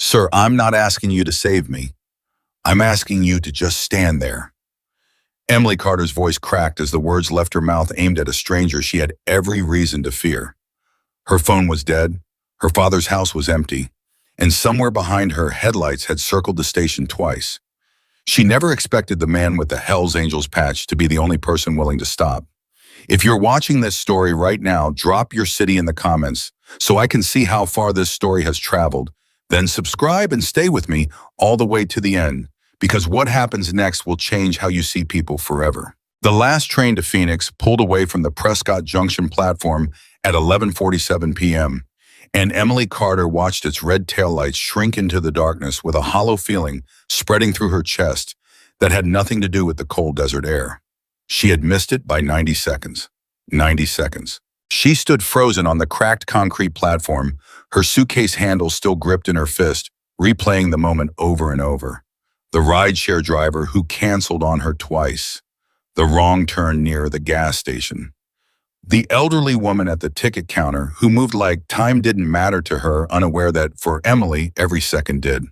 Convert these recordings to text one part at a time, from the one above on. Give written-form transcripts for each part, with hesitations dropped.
Sir, I'm not asking you to save me. I'm asking you to just stand there. Emily Carter's voice cracked as the words left her mouth aimed at a stranger she had every reason to fear. Her phone was dead, her father's house was empty, and somewhere behind her, headlights had circled the station twice. She never expected the man with the Hells Angels patch to be the only person willing to stop. If you're watching this story right now, drop your city in the comments so I can see how far this story has traveled. Then subscribe and stay with me all the way to the end, because what happens next will change how you see people forever. The last train to Phoenix pulled away from the Prescott Junction platform at 11:47 p.m., and Emily Carter watched its red taillights shrink into the darkness with a hollow feeling spreading through her chest that had nothing to do with the cold desert air. She had missed it by 90 seconds. 90 seconds. She stood frozen on the cracked concrete platform, her suitcase handle still gripped in her fist, replaying the moment over and over. The rideshare driver who canceled on her twice. The wrong turn near the gas station. The elderly woman at the ticket counter who moved like time didn't matter to her, unaware that for Emily, every second did.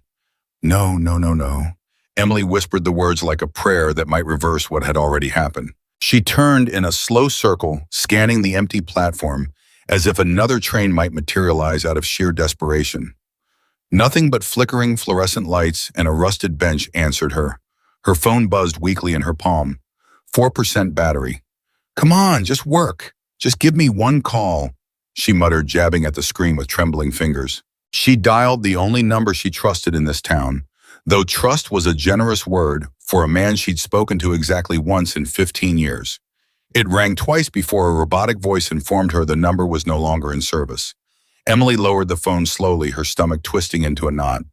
No, no, no, no. Emily whispered the words like a prayer that might reverse what had already happened. She turned in a slow circle, scanning the empty platform, as if another train might materialize out of sheer desperation. Nothing but flickering fluorescent lights and a rusted bench answered her. Her phone buzzed weakly in her palm. 4% battery. Come on, just work. Just give me one call, she muttered, jabbing at the screen with trembling fingers. She dialed the only number she trusted in this town, though trust was a generous word for a man she'd spoken to exactly once in 15 years. It rang twice before a robotic voice informed her the number was no longer in service. Emily lowered the phone slowly, her stomach twisting into a knot.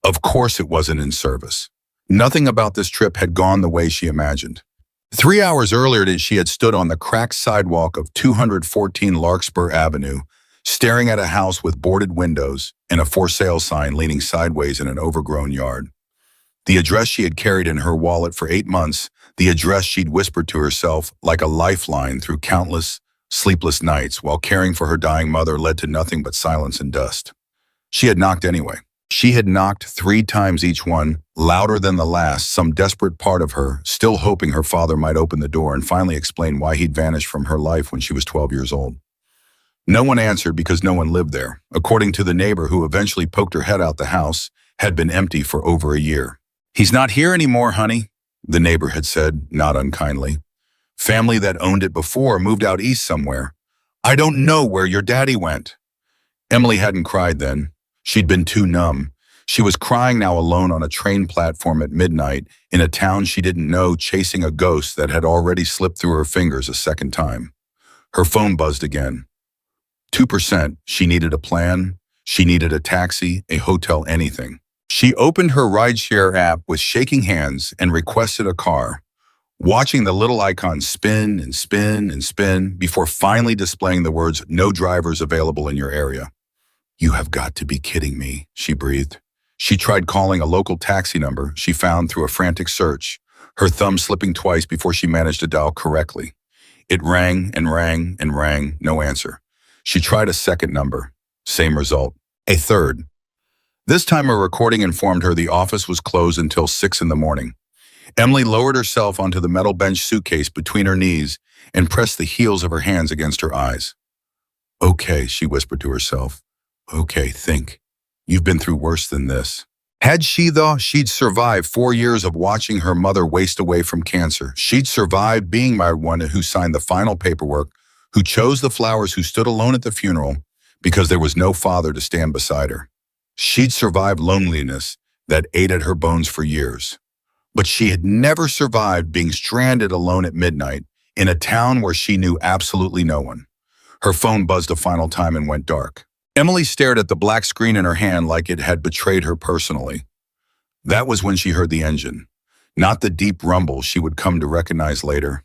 Of course it wasn't in service. Nothing about this trip had gone the way she imagined. 3 hours earlier, she had stood on the cracked sidewalk of 214 Larkspur Avenue, staring at a house with boarded windows and a for sale sign leaning sideways in an overgrown yard. The address she had carried in her wallet for 8 months, the address she'd whispered to herself like a lifeline through countless, sleepless nights while caring for her dying mother, led to nothing but silence and dust. She had knocked anyway. She had knocked 3 times, each one louder than the last, some desperate part of her still hoping her father might open the door and finally explain why he'd vanished from her life when she was 12 years old. No one answered because no one lived there. According to the neighbor who eventually poked her head out, the house had been empty for over a year. "He's not here anymore, honey," the neighbor had said, not unkindly. "Family that owned it before moved out east somewhere. I don't know where your daddy went." Emily hadn't cried then. She'd been too numb. She was crying now, alone on a train platform at midnight in a town she didn't know, chasing a ghost that had already slipped through her fingers a second time. Her phone buzzed again. 2%. She needed a plan. She needed a taxi, a hotel, anything. She opened her rideshare app with shaking hands and requested a car, watching the little icon spin and spin and spin before finally displaying the words, "No drivers available in your area." "You have got to be kidding me," she breathed. She tried calling a local taxi number she found through a frantic search, her thumb slipping twice before she managed to dial correctly. It rang and rang and rang, no answer. She tried a second number, same result. A third. This time a recording informed her the office was closed until 6 in the morning. Emily lowered herself onto the metal bench suitcase between her knees and pressed the heels of her hands against her eyes. "Okay," she whispered to herself. "Okay, think. You've been through worse than this." Had she, though? She'd survived 4 years of watching her mother waste away from cancer. She'd survived being my one who signed the final paperwork, who chose the flowers, who stood alone at the funeral because there was no father to stand beside her. She'd survived loneliness that ate at her bones for years. But she had never survived being stranded alone at midnight in a town where she knew absolutely no one. Her phone buzzed a final time and went dark. Emily stared at the black screen in her hand like it had betrayed her personally. That was when she heard the engine, not the deep rumble she would come to recognize later.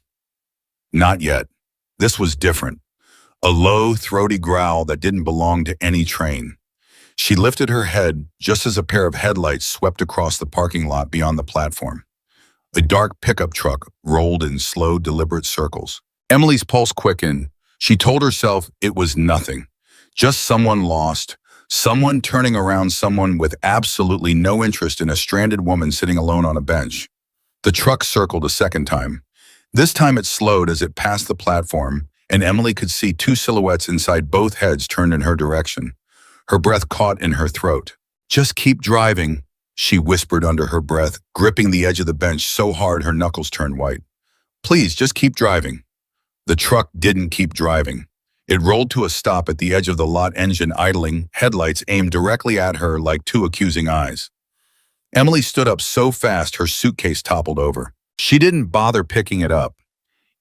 Not yet. This was different. A low, throaty growl that didn't belong to any train. She lifted her head just as a pair of headlights swept across the parking lot beyond the platform. A dark pickup truck rolled in slow, deliberate circles. Emily's pulse quickened. She told herself it was nothing. Just someone lost, Someone turning around someone with absolutely no interest in a stranded woman sitting alone on a bench. The truck circled a second time. This time it slowed as it passed the platform, and Emily could see two silhouettes inside both heads turned in her direction. Her breath caught in her throat. "Just keep driving," she whispered under her breath, gripping the edge of the bench so hard her knuckles turned white. "Please, just keep driving." The truck didn't keep driving. It rolled to a stop at the edge of the lot, engine idling, headlights aimed directly at her like two accusing eyes. Emily stood up so fast her suitcase toppled over. She didn't bother picking it up.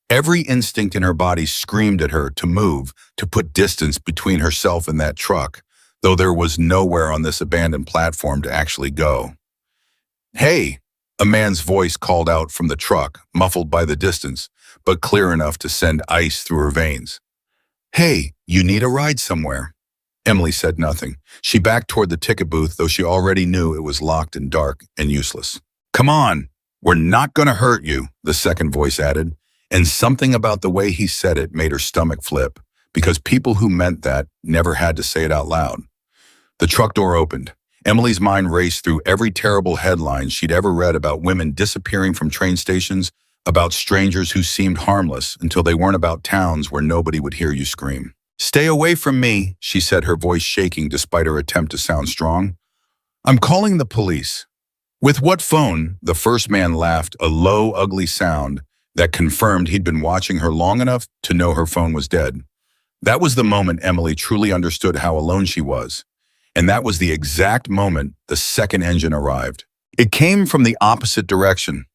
Every instinct in her body screamed at her to move, to put distance between herself and that truck, though there was nowhere on this abandoned platform to actually go. "Hey!" A man's voice called out from the truck, muffled by the distance, but clear enough to send ice through her veins. "Hey, you need a ride somewhere?" Emily said nothing. She backed toward the ticket booth, though she already knew it was locked and dark and useless. "Come on, we're not gonna hurt you," the second voice added, and something about the way he said it made her stomach flip, because people who meant that never had to say it out loud. The truck door opened. Emily's mind raced through every terrible headline she'd ever read about women disappearing from train stations, about strangers who seemed harmless until they weren't, about towns where nobody would hear you scream. "Stay away from me," she said, her voice shaking despite her attempt to sound strong. "I'm calling the police." "With what phone?" The first man laughed, a low, ugly sound that confirmed he'd been watching her long enough to know her phone was dead. That was the moment Emily truly understood how alone she was. And that was the exact moment the second engine arrived. It came from the opposite direction,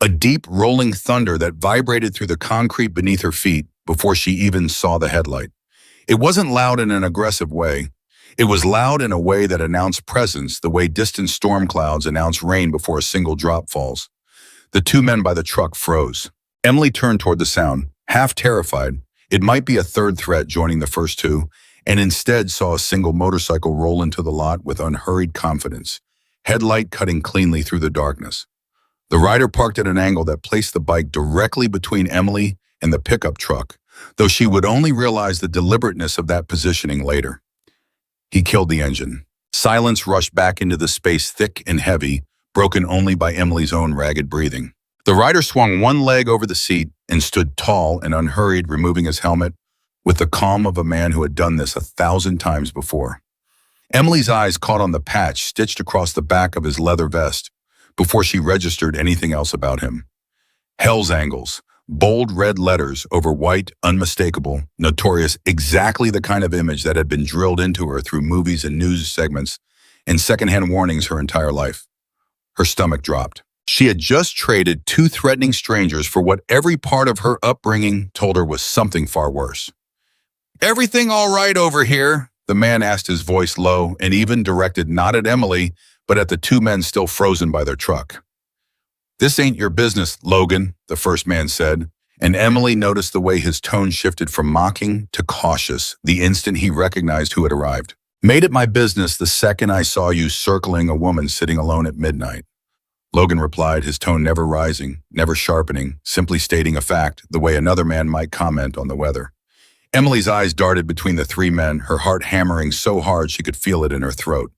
a deep rolling thunder that vibrated through the concrete beneath her feet before she even saw the headlight. It wasn't loud in an aggressive way. It was loud in a way that announced presence, the way distant storm clouds announce rain before a single drop falls. The two men by the truck froze. Emily turned toward the sound, half terrified. It might be a third threat joining the first two, and instead saw a single motorcycle roll into the lot with unhurried confidence, headlight cutting cleanly through the darkness. The rider parked at an angle that placed the bike directly between Emily and the pickup truck, though she would only realize the deliberateness of that positioning later. He killed the engine. Silence rushed back into the space, thick and heavy, broken only by Emily's own ragged breathing. The rider swung one leg over the seat and stood tall and unhurried, removing his helmet, with the calm of a man who had done this 1,000 times before. Emily's eyes caught on the patch stitched across the back of his leather vest before she registered anything else about him. Hell's Angles, bold red letters over white, unmistakable, notorious, exactly the kind of image that had been drilled into her through movies and news segments and secondhand warnings her entire life. Her stomach dropped. She had just traded two threatening strangers for what every part of her upbringing told her was something far worse. "Everything all right over here?" The man asked, his voice low and even, directed not at Emily, but at the two men still frozen by their truck. "This ain't your business, Logan," the first man said, and Emily noticed the way his tone shifted from mocking to cautious the instant he recognized who had arrived. "Made it my business the second I saw you circling a woman sitting alone at midnight," Logan replied, his tone never rising, never sharpening, simply stating a fact, the way another man might comment on the weather. Emily's eyes darted between the three men, her heart hammering so hard she could feel it in her throat.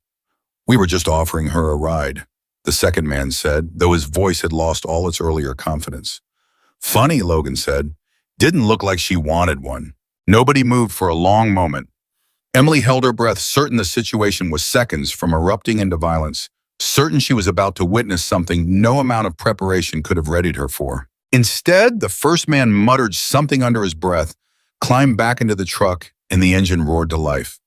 "We were just offering her a ride," the second man said, though his voice had lost all its earlier confidence. "Funny," Logan said. "Didn't look like she wanted one." Nobody moved for a long moment. Emily held her breath, certain the situation was seconds from erupting into violence, certain she was about to witness something no amount of preparation could have readied her for. Instead, the first man muttered something under his breath, climbed back into the truck, and the engine roared to life.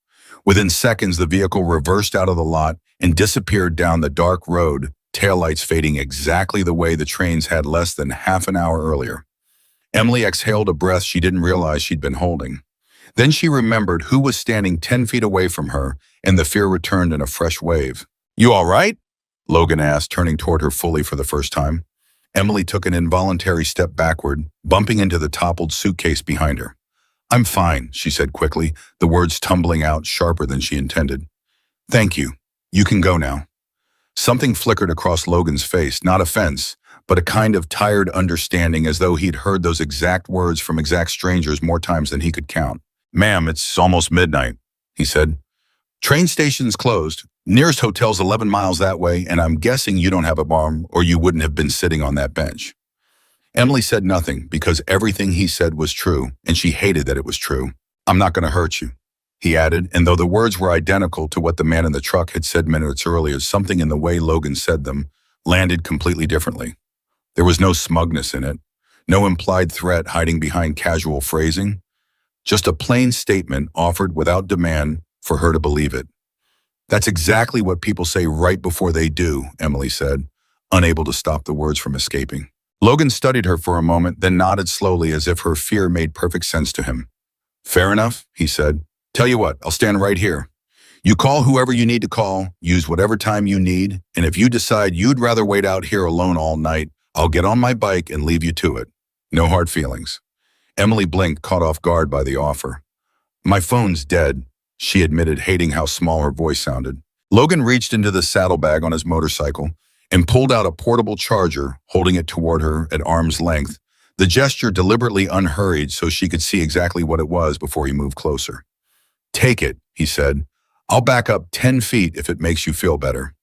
Within seconds, the vehicle reversed out of the lot and disappeared down the dark road, taillights fading exactly the way the trains had less than half an hour earlier. Emily exhaled a breath she didn't realize she'd been holding. Then she remembered who was standing 10 feet away from her, and the fear returned in a fresh wave. "You all right?" Logan asked, turning toward her fully for the first time. Emily took an involuntary step backward, bumping into the toppled suitcase behind her. "I'm fine," she said quickly, the words tumbling out sharper than she intended. "Thank you. You can go now." Something flickered across Logan's face, not offense, but a kind of tired understanding, as though he'd heard those exact words from exact strangers more times than he could count. "Ma'am, it's almost midnight," he said. Train station's closed. Nearest hotel's 11 miles that way, and I'm guessing you don't have a bomb or you wouldn't have been sitting on that bench. Emily said nothing because everything he said was true, and she hated that it was true. I'm not going to hurt you, he added, and though the words were identical to what the man in the truck had said minutes earlier, something in the way Logan said them landed completely differently. There was no smugness in it, no implied threat hiding behind casual phrasing, just a plain statement offered without demand for her to believe it. That's exactly what people say right before they do, Emily said, unable to stop the words from escaping. Logan studied her for a moment, then nodded slowly as if her fear made perfect sense to him. Fair enough, he said. Tell you what, I'll stand right here. You call whoever you need to call, use whatever time you need, and if you decide you'd rather wait out here alone all night, I'll get on my bike and leave you to it. No hard feelings. Emily blinked, caught off guard by the offer. My phone's dead, she admitted, hating how small her voice sounded. Logan reached into the saddlebag on his motorcycle and pulled out a portable charger, holding it toward her at arm's length, the gesture deliberately unhurried so she could see exactly what it was before he moved closer. Take it, he said. I'll back up 10 feet if it makes you feel better.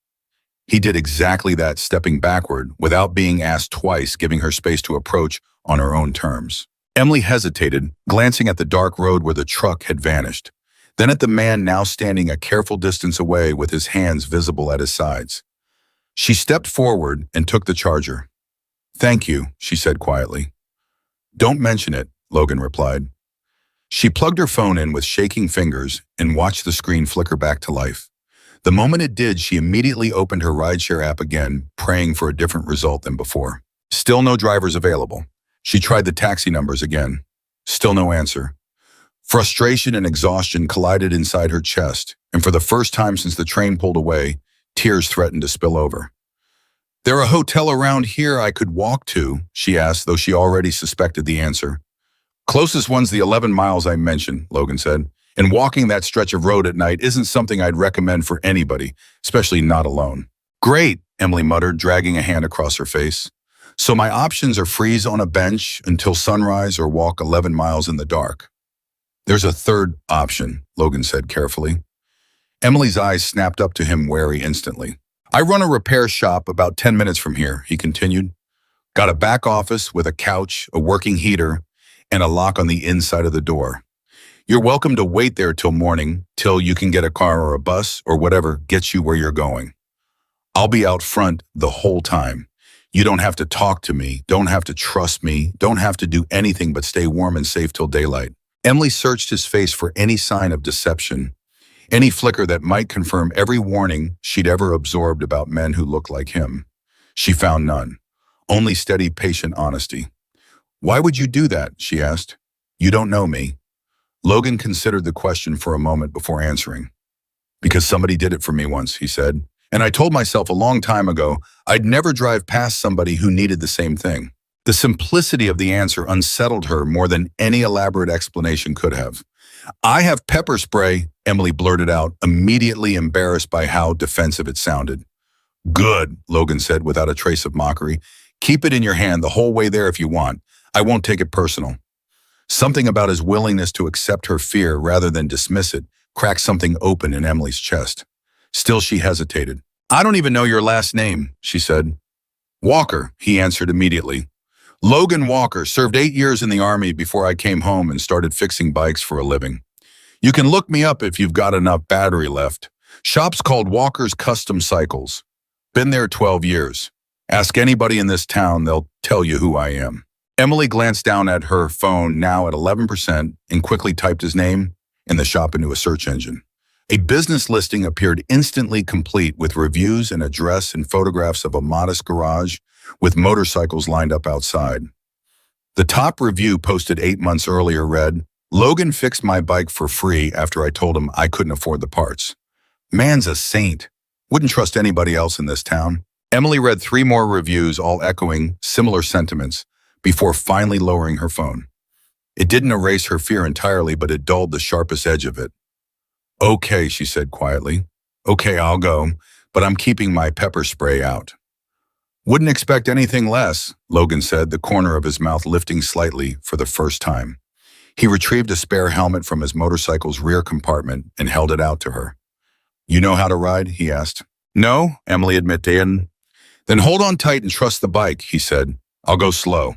He did exactly that, stepping backward without being asked twice, giving her space to approach on her own terms. Emily hesitated, glancing at the dark road where the truck had vanished, then at the man now standing a careful distance away with his hands visible at his sides. She stepped forward and took the charger. Thank you, she said quietly. Don't mention it, Logan replied. She plugged her phone in with shaking fingers and watched the screen flicker back to life. The moment it did, she immediately opened her rideshare app again, praying for a different result than before. Still no drivers available. She tried the taxi numbers again. Still no answer. Frustration and exhaustion collided inside her chest, and for the first time since the train pulled away, tears threatened to spill over. There a hotel around here I could walk to? She asked, though she already suspected the answer. Closest one's the 11 miles I mentioned, Logan said, and walking that stretch of road at night isn't something I'd recommend for anybody, especially not alone. Great, Emily muttered, dragging a hand across her face. So my options are freeze on a bench until sunrise or walk 11 miles in the dark. There's a third option, Logan said carefully. Emily's eyes snapped up to him, wary instantly. I run a repair shop about 10 minutes from here, he continued. Got a back office with a couch, a working heater, and a lock on the inside of the door. You're welcome to wait there till morning, till you can get a car or a bus or whatever gets you where you're going. I'll be out front the whole time. You don't have to talk to me, don't have to trust me, don't have to do anything but stay warm and safe till daylight. Emily searched his face for any sign of deception, any flicker that might confirm every warning she'd ever absorbed about men who looked like him. She found none, only steady, patient honesty. Why would you do that? She asked. You don't know me. Logan considered the question for a moment before answering. Because somebody did it for me once, he said, and I told myself a long time ago I'd never drive past somebody who needed the same thing. The simplicity of the answer unsettled her more than any elaborate explanation could have. I have pepper spray, Emily blurted out, immediately embarrassed by how defensive it sounded. Good, Logan said without a trace of mockery. Keep it in your hand the whole way there if you want. I won't take it personal. Something about his willingness to accept her fear rather than dismiss it cracked something open in Emily's chest. Still, she hesitated. I don't even know your last name, she said. Walker, he answered immediately. Logan Walker, served 8 years in the Army before I came home and started fixing bikes for a living. You can look me up if you've got enough battery left. Shop's called Walker's Custom Cycles. Been there 12 years. Ask anybody in this town, they'll tell you who I am. Emily glanced down at her phone, now at 11%, and quickly typed his name and the shop into a search engine. A business listing appeared instantly complete with reviews, an address, and photographs of a modest garage with motorcycles lined up outside. The top review, posted 8 months earlier, read, Logan fixed my bike for free after I told him I couldn't afford the parts. Man's a saint. Wouldn't trust anybody else in this town. Emily read 3 more reviews, all echoing similar sentiments, before finally lowering her phone. It didn't erase her fear entirely, but it dulled the sharpest edge of it. Okay, she said quietly. Okay, I'll go, but I'm keeping my pepper spray out. Wouldn't expect anything less, Logan said, the corner of his mouth lifting slightly for the first time. He retrieved a spare helmet from his motorcycle's rear compartment and held it out to her. You know how to ride? He asked. No, Emily admitted. Then hold on tight and trust the bike, he said. I'll go slow.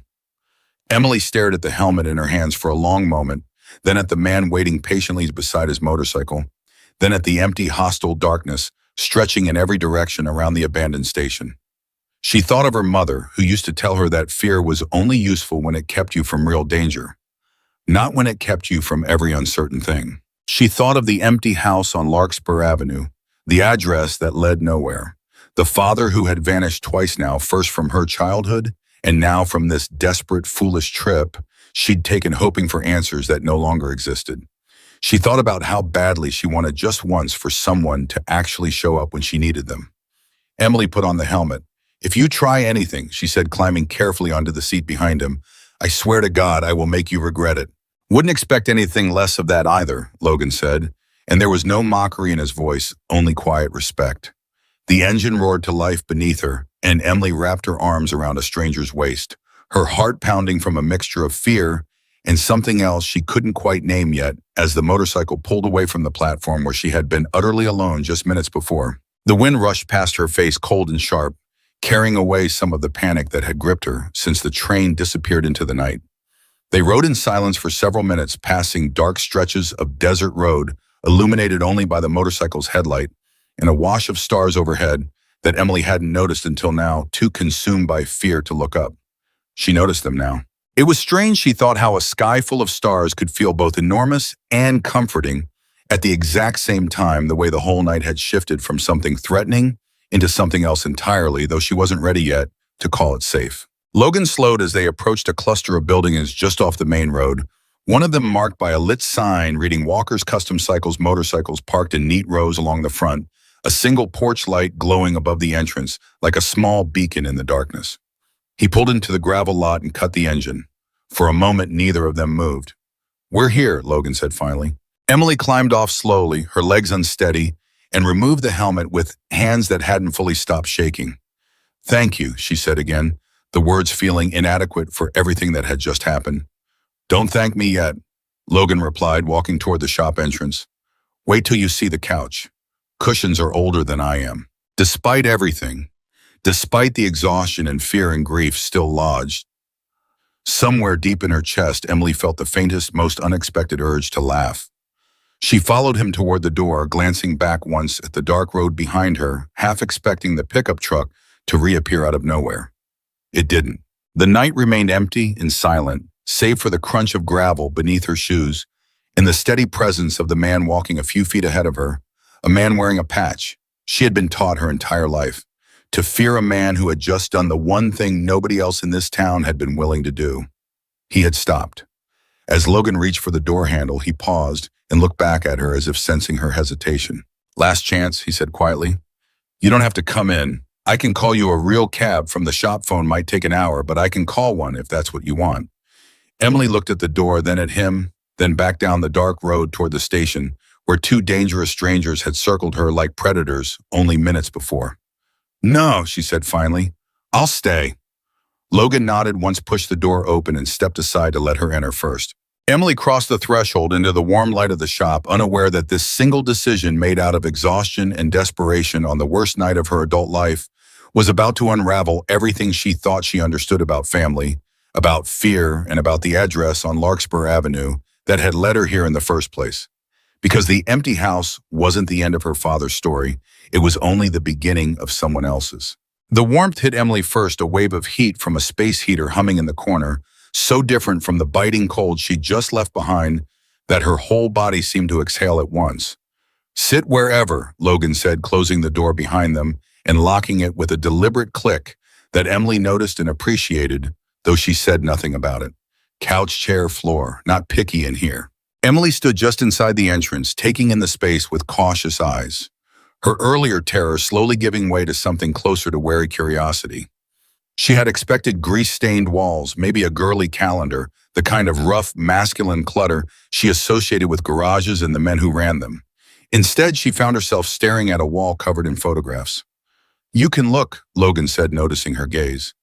Emily stared at the helmet in her hands for a long moment, then at the man waiting patiently beside his motorcycle, then at the empty, hostile darkness stretching in every direction around the abandoned station. She thought of her mother, who used to tell her that fear was only useful when it kept you from real danger, not when it kept you from every uncertain thing. She thought of the empty house on Larkspur Avenue, the address that led nowhere, the father who had vanished twice now, first from her childhood and now from this desperate, foolish trip she'd taken hoping for answers that no longer existed. She thought about how badly she wanted just once for someone to actually show up when she needed them. Emily put on the helmet. If you try anything, she said, climbing carefully onto the seat behind him, I swear to God I will make you regret it. Wouldn't expect anything less of that either, Logan said, and there was no mockery in his voice, only quiet respect. The engine roared to life beneath her, and Emily wrapped her arms around a stranger's waist, her heart pounding from a mixture of fear and something else she couldn't quite name yet as the motorcycle pulled away from the platform where she had been utterly alone just minutes before. The wind rushed past her face cold and sharp, carrying away some of the panic that had gripped her since the train disappeared into the night. They rode in silence for several minutes, passing dark stretches of desert road, illuminated only by the motorcycle's headlight, and a wash of stars overhead that Emily hadn't noticed until now, too consumed by fear to look up. She noticed them now. It was strange, she thought, how a sky full of stars could feel both enormous and comforting at the exact same time, the way the whole night had shifted from something threatening into something else entirely, though she wasn't ready yet to call it safe. Logan slowed as they approached a cluster of buildings just off the main road, one of them marked by a lit sign reading Walker's Custom Cycles motorcycles parked in neat rows along the front, a single porch light glowing above the entrance like a small beacon in the darkness. He pulled into the gravel lot and cut the engine. For a moment, neither of them moved. We're here, Logan said finally. Emily climbed off slowly, her legs unsteady, and removed the helmet with hands that hadn't fully stopped shaking. Thank you, she said again, the words feeling inadequate for everything that had just happened. Don't thank me yet, Logan replied, walking toward the shop entrance. Wait till you see the couch. Cushions are older than I am. Despite everything, despite the exhaustion and fear and grief still lodged, somewhere deep in her chest, Emily felt the faintest, most unexpected urge to laugh. She followed him toward the door, glancing back once at the dark road behind her, half expecting the pickup truck to reappear out of nowhere. It didn't. The night remained empty and silent, save for the crunch of gravel beneath her shoes and the steady presence of the man walking a few feet ahead of her, a man wearing a patch. She had been taught her entire life to fear a man who had just done the one thing nobody else in this town had been willing to do. He had stopped. As Logan reached for the door handle, he paused and looked back at her as if sensing her hesitation. Last chance, he said quietly. You don't have to come in. I can call you a real cab from the shop phone. Might take an hour, but I can call one if that's what you want. Emily looked at the door, then at him, then back down the dark road toward the station, where two dangerous strangers had circled her like predators only minutes before. No, she said finally. I'll stay. Logan nodded, once pushed the door open and stepped aside to let her enter first. Emily crossed the threshold into the warm light of the shop, unaware that this single decision made out of exhaustion and desperation on the worst night of her adult life was about to unravel everything she thought she understood about family, about fear, and about the address on Larkspur Avenue that had led her here in the first place. Because the empty house wasn't the end of her father's story, it was only the beginning of someone else's. The warmth hit Emily first, a wave of heat from a space heater humming in the corner, so different from the biting cold she'd just left behind that her whole body seemed to exhale at once. Sit wherever, Logan said, closing the door behind them and locking it with a deliberate click that Emily noticed and appreciated, though she said nothing about it. Couch, chair, floor, not picky in here. Emily stood just inside the entrance, taking in the space with cautious eyes, her earlier terror slowly giving way to something closer to wary curiosity. She had expected grease-stained walls, maybe a girly calendar, the kind of rough, masculine clutter she associated with garages and the men who ran them. Instead, she found herself staring at a wall covered in photographs. You can look, Logan said, noticing her gaze.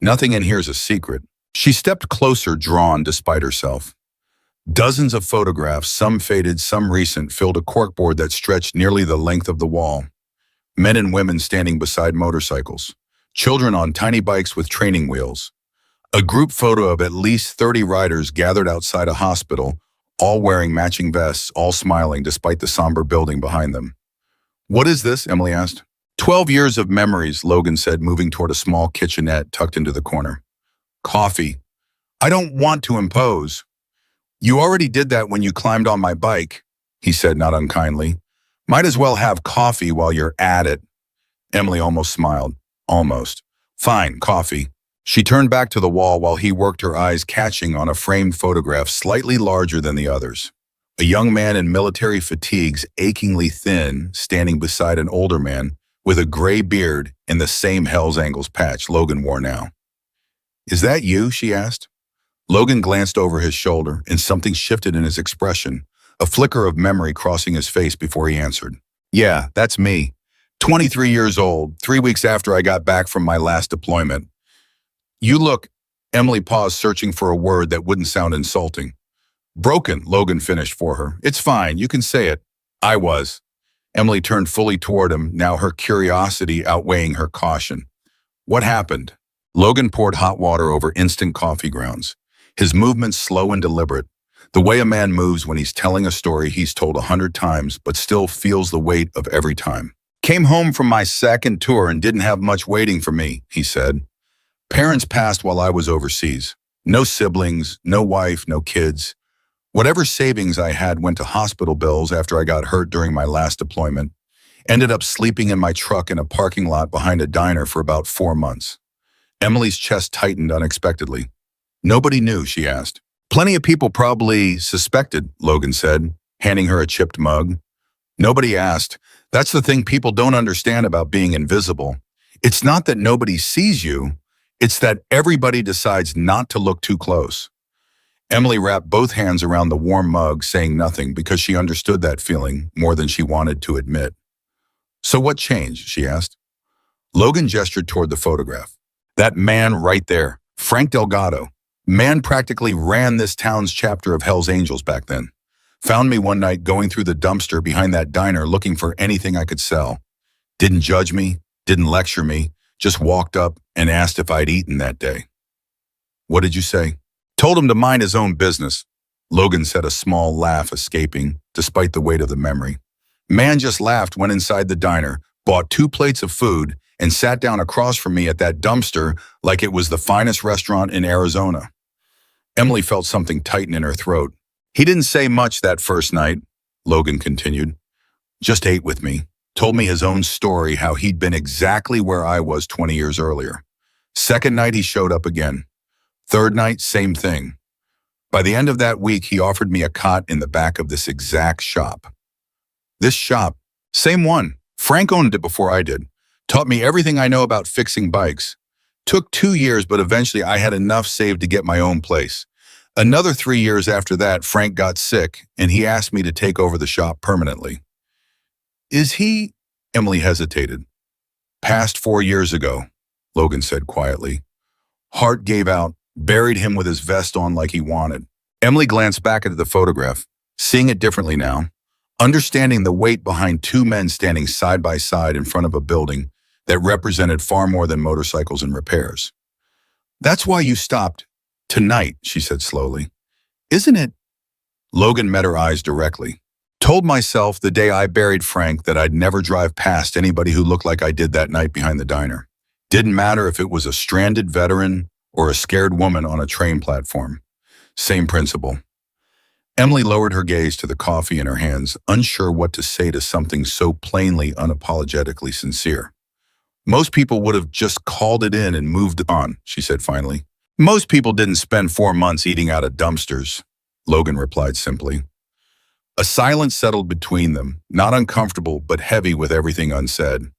Nothing in here's a secret. She stepped closer, drawn despite herself. Dozens of photographs, some faded, some recent, filled a corkboard that stretched nearly the length of the wall. Men and women standing beside motorcycles. Children on tiny bikes with training wheels. A group photo of at least 30 riders gathered outside a hospital, all wearing matching vests, all smiling despite the somber building behind them. "What is this?" Emily asked. 12 years of memories, Logan said, moving toward a small kitchenette tucked into the corner. "Coffee. I don't want to impose." "You already did that when you climbed on my bike," he said, not unkindly. "Might as well have coffee while you're at it." Emily almost smiled. Almost. "Fine, coffee." She turned back to the wall while he worked, her eyes catching on a framed photograph slightly larger than the others. A young man in military fatigues, achingly thin, standing beside an older man with a gray beard and the same Hell's Angels patch Logan wore now. "Is that you?" she asked. Logan glanced over his shoulder, and something shifted in his expression, a flicker of memory crossing his face before he answered. "Yeah, that's me. 23 years old, 3 weeks after I got back from my last deployment. You look—" Emily paused, searching for a word that wouldn't sound insulting. "Broken," Logan finished for her. "It's fine, you can say it." "I was." Emily turned fully toward him, now her curiosity outweighing her caution. "What happened?" Logan poured hot water over instant coffee grounds, his movements slow and deliberate, the way a man moves when he's telling a story he's told 100 times but still feels the weight of every time. "Came home from my second tour and didn't have much waiting for me," he said. "Parents passed while I was overseas. No siblings, no wife, no kids. Whatever savings I had went to hospital bills after I got hurt during my last deployment. Ended up sleeping in my truck in a parking lot behind a diner for about 4 months." Emily's chest tightened unexpectedly. "Nobody knew?" she asked. "Plenty of people probably suspected," Logan said, handing her a chipped mug. "Nobody asked. That's the thing people don't understand about being invisible. It's not that nobody sees you, it's that everybody decides not to look too close." Emily wrapped both hands around the warm mug, saying nothing because she understood that feeling more than she wanted to admit. "So what changed?" she asked. Logan gestured toward the photograph. "That man right there, Frank Delgado. Man practically ran this town's chapter of Hell's Angels back then. Found me one night going through the dumpster behind that diner looking for anything I could sell. Didn't judge me, didn't lecture me, just walked up and asked if I'd eaten that day." "What did you say?" "Told him to mind his own business." Logan said, a small laugh escaping, despite the weight of the memory. "Man just laughed, went inside the diner, bought 2 plates of food, and sat down across from me at that dumpster like it was the finest restaurant in Arizona." Emily felt something tighten in her throat. "He didn't say much that first night," Logan continued. "Just ate with me. Told me his own story, how he'd been exactly where I was 20 years earlier. Second night, he showed up again. Third night, same thing. By the end of that week, he offered me a cot in the back of this exact shop." "This shop?" "Same one. Frank owned it before I did. Taught me everything I know about fixing bikes. Took 2 years, but eventually I had enough saved to get my own place. Another 3 years after that, Frank got sick, and he asked me to take over the shop permanently." "Is he—" Emily hesitated. "Passed 4 years ago," Logan said quietly. "Heart gave out, buried him with his vest on like he wanted." Emily glanced back at the photograph, seeing it differently now, understanding the weight behind 2 men standing side by side in front of a building that represented far more than motorcycles and repairs. "That's why you stopped tonight," she said slowly. "Isn't it?" Logan met her eyes directly. "Told myself the day I buried Frank that I'd never drive past anybody who looked like I did that night behind the diner. Didn't matter if it was a stranded veteran or a scared woman on a train platform. Same principle." Emily lowered her gaze to the coffee in her hands, unsure what to say to something so plainly, unapologetically sincere. "Most people would have just called it in and moved on," she said finally. "Most people didn't spend 4 months eating out of dumpsters," Logan replied simply. A silence settled between them, not uncomfortable but heavy with everything unsaid.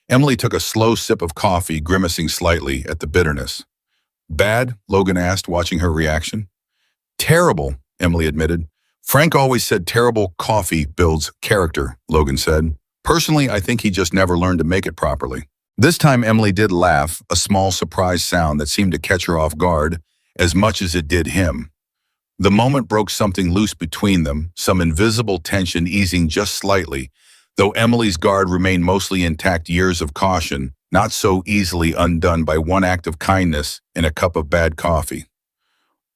Emily took a slow sip of coffee, grimacing slightly at the bitterness. "Bad?" Logan asked, watching her reaction. "Terrible," Emily admitted. "Frank always said terrible coffee builds character," Logan said. "Personally, I think he just never learned to make it properly." This time Emily did laugh, a small surprise sound that seemed to catch her off guard as much as it did him. The moment broke something loose between them, some invisible tension easing just slightly. Though Emily's guard remained mostly intact, years of caution, not so easily undone by one act of kindness and a cup of bad coffee.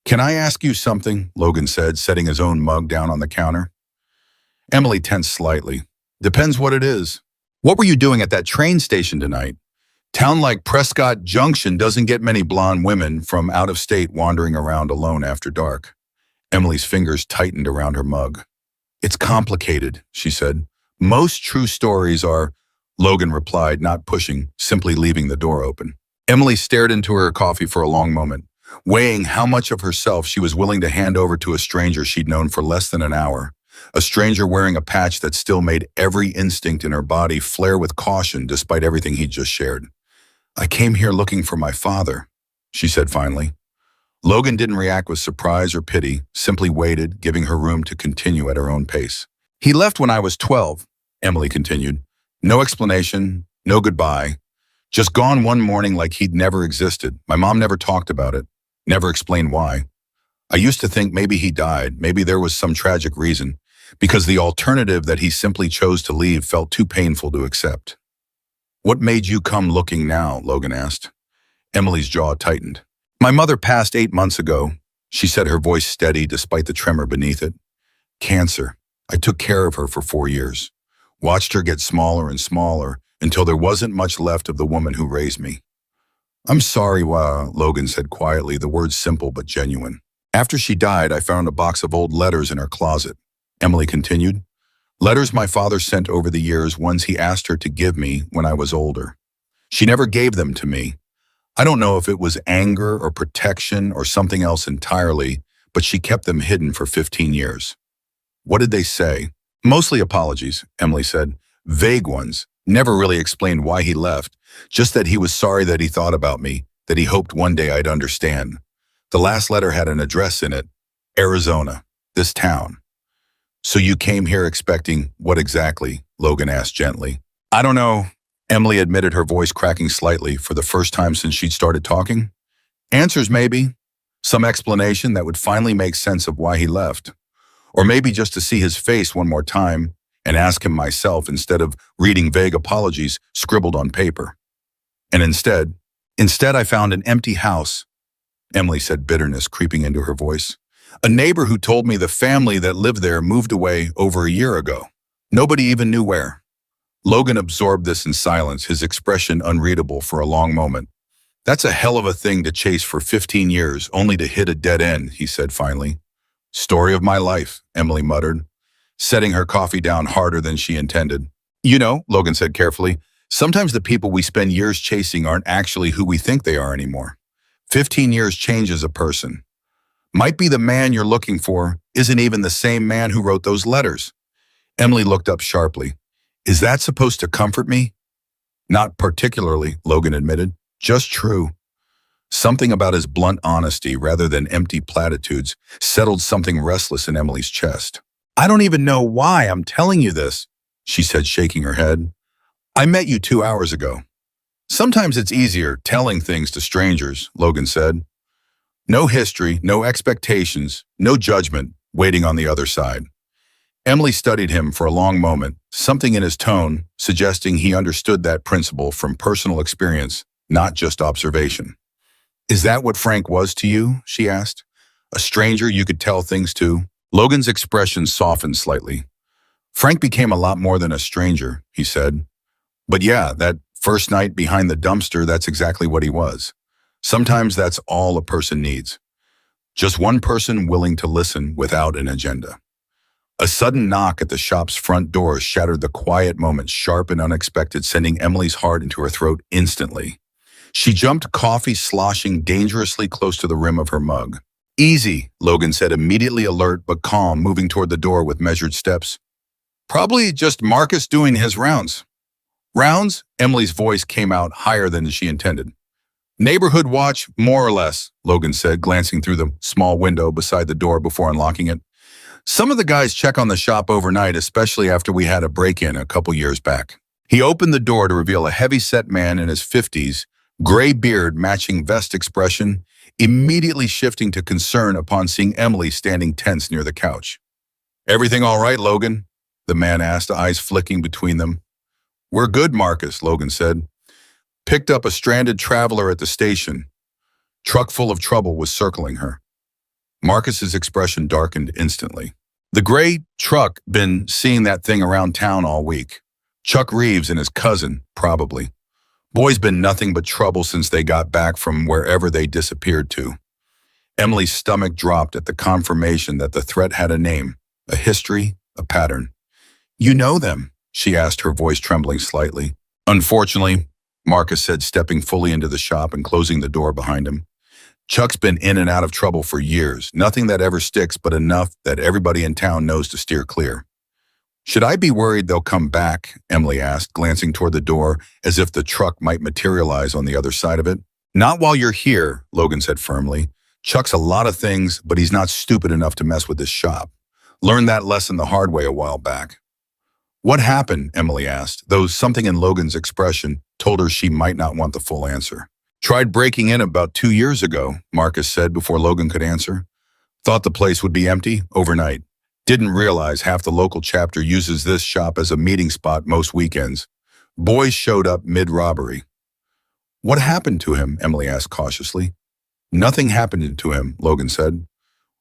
"Can I ask you something?" Logan said, setting his own mug down on the counter. Emily tensed slightly. "Depends what it is." "What were you doing at that train station tonight? Town like Prescott Junction doesn't get many blonde women from out of state wandering around alone after dark." Emily's fingers tightened around her mug. "It's complicated," she said. "Most true stories are," Logan replied, not pushing, simply leaving the door open. Emily stared into her coffee for a long moment, weighing how much of herself she was willing to hand over to a stranger she'd known for less than an hour. A stranger wearing a patch that still made every instinct in her body flare with caution despite everything he'd just shared. "I came here looking for my father," she said finally. Logan didn't react with surprise or pity, simply waited, giving her room to continue at her own pace. "He left when I was 12, Emily continued. "No explanation, no goodbye. Just gone one morning like he'd never existed. My mom never talked about it, never explained why. I used to think maybe he died, maybe there was some tragic reason, because the alternative that he simply chose to leave felt too painful to accept." "What made you come looking now?" Logan asked. Emily's jaw tightened. "My mother passed 8 months ago," she said, her voice steady despite the tremor beneath it. "Cancer. I took care of her for 4 years. Watched her get smaller and smaller until there wasn't much left of the woman who raised me." "I'm sorry," Logan said quietly, the words simple but genuine. "After she died, I found a box of old letters in her closet," Emily continued. "Letters my father sent over the years, ones he asked her to give me when I was older. She never gave them to me. I don't know if it was anger or protection or something else entirely, but she kept them hidden for 15 years. "What did they say?" "Mostly apologies," Emily said. "Vague ones. Never really explained why he left, just that he was sorry that he thought about me, that he hoped one day I'd understand. The last letter had an address in it, Arizona, this town." "So you came here expecting what exactly?" Logan asked gently. "I don't know," Emily admitted, her voice cracking slightly for the first time since she'd started talking. "Answers maybe. Some explanation that would finally make sense of why he left. Or maybe just to see his face one more time and ask him myself instead of reading vague apologies scribbled on paper. And instead I found an empty house," Emily said, bitterness creeping into her voice. "A neighbor who told me the family that lived there moved away over a year ago. Nobody even knew where." Logan absorbed this in silence, his expression unreadable for a long moment. "That's a hell of a thing to chase for 15 years, only to hit a dead end," he said finally. "Story of my life," Emily muttered, setting her coffee down harder than she intended. "You know," Logan said carefully, "sometimes the people we spend years chasing aren't actually who we think they are anymore. 15 years changes a person. Might be the man you're looking for isn't even the same man who wrote those letters." Emily looked up sharply. "Is that supposed to comfort me?" "Not particularly," Logan admitted. "Just true." Something about his blunt honesty rather than empty platitudes settled something restless in Emily's chest. "I don't even know why I'm telling you this," she said, shaking her head. "I met you 2 hours ago." "Sometimes it's easier telling things to strangers," Logan said. "No history, no expectations, no judgment, waiting on the other side." Emily studied him for a long moment, something in his tone suggesting he understood that principle from personal experience, not just observation. "Is that what Frank was to you?" she asked. "A stranger you could tell things to?" Logan's expression softened slightly. "Frank became a lot more than a stranger," he said. "But yeah, that first night behind the dumpster, that's exactly what he was. Sometimes that's all a person needs. Just one person willing to listen without an agenda." A sudden knock at the shop's front door shattered the quiet moment, sharp and unexpected, sending Emily's heart into her throat instantly. She jumped, coffee sloshing dangerously close to the rim of her mug. "Easy," Logan said, immediately alert but calm, moving toward the door with measured steps. "Probably just Marcus doing his rounds." "Rounds?" Emily's voice came out higher than she intended. "Neighborhood watch, more or less," Logan said, glancing through the small window beside the door before unlocking it. "Some of the guys check on the shop overnight, especially after we had a break-in a couple years back." He opened the door to reveal a heavy-set man in his 50s, gray beard matching vest expression, immediately shifting to concern upon seeing Emily standing tense near the couch. "Everything all right, Logan?" the man asked, eyes flicking between them. "We're good, Marcus," Logan said. "Picked up a stranded traveler at the station. Truck full of trouble was circling her." Marcus's expression darkened instantly. "The gray truck been seeing that thing around town all week. Chuck Reeves and his cousin, probably. Boy's been nothing but trouble since they got back from wherever they disappeared to." Emily's stomach dropped at the confirmation that the threat had a name, a history, a pattern. "You know them?" she asked, her voice trembling slightly. "Unfortunately," Marcus said, stepping fully into the shop and closing the door behind him. "Chuck's been in and out of trouble for years. Nothing that ever sticks, but enough that everybody in town knows to steer clear." "Should I be worried they'll come back?" Emily asked, glancing toward the door as if the truck might materialize on the other side of it. "Not while you're here," Logan said firmly. "Chuck's a lot of things, but he's not stupid enough to mess with this shop. Learned that lesson the hard way a while back." "What happened?" Emily asked, though something in Logan's expression told her she might not want the full answer. "Tried breaking in about 2 years ago," Marcus said before Logan could answer. "Thought the place would be empty overnight. Didn't realize half the local chapter uses this shop as a meeting spot most weekends. Boys showed up mid-robbery." "What happened to him?" Emily asked cautiously. "Nothing happened to him," Logan said.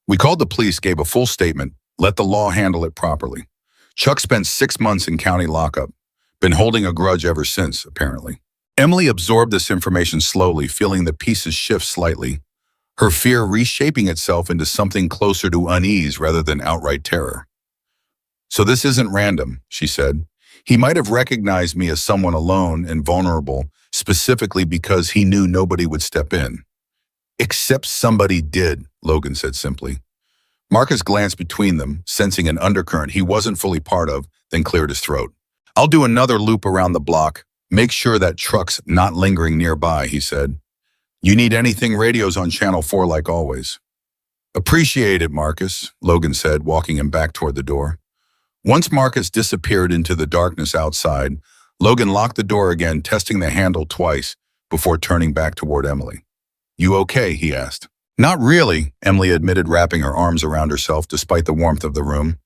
"We called the police, gave a full statement, let the law handle it properly. Chuck spent 6 months in county lockup. Been holding a grudge ever since, apparently." Emily absorbed this information slowly, feeling the pieces shift slightly, her fear reshaping itself into something closer to unease rather than outright terror. "So this isn't random," she said. "He might have recognized me as someone alone and vulnerable, specifically because he knew nobody would step in." "Except somebody did," Logan said simply. Marcus glanced between them, sensing an undercurrent he wasn't fully part of, then cleared his throat. "I'll do another loop around the block. Make sure that truck's not lingering nearby," he said. "You need anything, radio's on channel 4 like always." "Appreciate it, Marcus," Logan said, walking him back toward the door. Once Marcus disappeared into the darkness outside, Logan locked the door again, testing the handle twice before turning back toward Emily. "You okay?" he asked. "Not really," Emily admitted, wrapping her arms around herself despite the warmth of the room.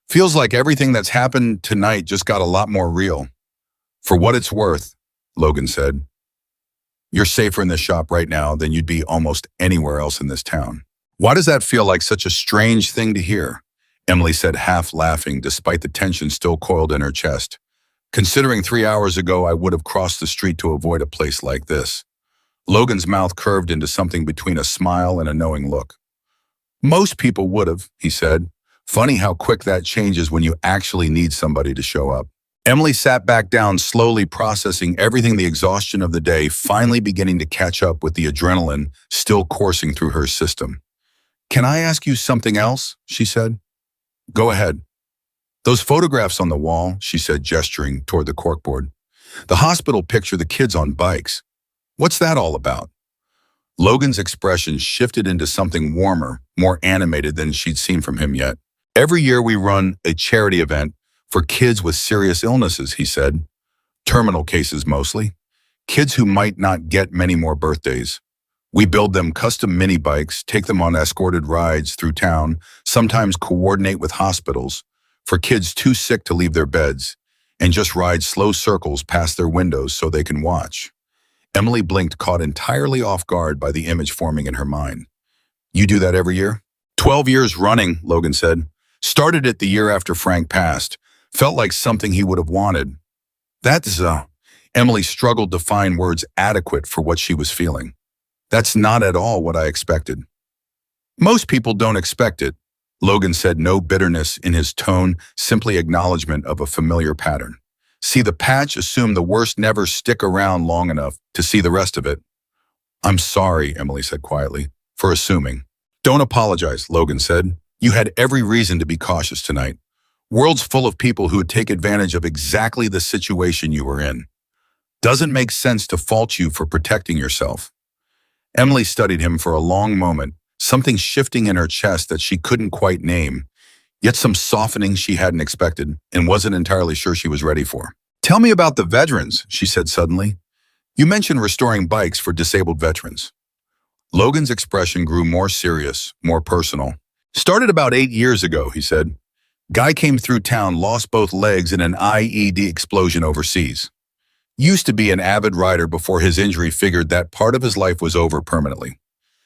"Feels like everything that's happened tonight just got a lot more real." "For what it's worth," Logan said, "you're safer in this shop right now than you'd be almost anywhere else in this town." "Why does that feel like such a strange thing to hear?" Emily said, half laughing, despite the tension still coiled in her chest. "Considering 3 hours ago I would have crossed the street to avoid a place like this." Logan's mouth curved into something between a smile and a knowing look. "Most people would have," he said. "Funny how quick that changes when you actually need somebody to show up." Emily sat back down, slowly processing everything, the exhaustion of the day finally beginning to catch up with the adrenaline still coursing through her system. "Can I ask you something else?" she said. "Go ahead." "Those photographs on the wall," she said, gesturing toward the corkboard. "The hospital picture, the kids on bikes. What's that all about?" Logan's expression shifted into something warmer, more animated than she'd seen from him yet. "Every year we run a charity event for kids with serious illnesses," he said. "Terminal cases mostly. Kids who might not get many more birthdays. We build them custom mini bikes, take them on escorted rides through town, sometimes coordinate with hospitals for kids too sick to leave their beds, and just ride slow circles past their windows so they can watch." Emily blinked, caught entirely off guard by the image forming in her mind. "You do that every year?" 12 years running, Logan said. "Started it the year after Frank passed. Felt like something he would have wanted." That's Emily struggled to find words adequate for what she was feeling. "That's not at all what I expected." "Most people don't expect it," Logan said, no bitterness in his tone, simply acknowledgement of a familiar pattern. "See the patch, assume the worst, never stick around long enough to see the rest of it." "I'm sorry," Emily said quietly, "for assuming." "Don't apologize," Logan said. "You had every reason to be cautious tonight. World's full of people who would take advantage of exactly the situation you were in. Doesn't make sense to fault you for protecting yourself." Emily studied him for a long moment, something shifting in her chest that she couldn't quite name, yet some softening she hadn't expected and wasn't entirely sure she was ready for. "Tell me about the veterans," she said suddenly. "You mentioned restoring bikes for disabled veterans." Logan's expression grew more serious, more personal. Started about 8 years ago, he said. Guy came through town, lost both legs in an IED explosion overseas. Used to be an avid rider before his injury figured that part of his life was over permanently.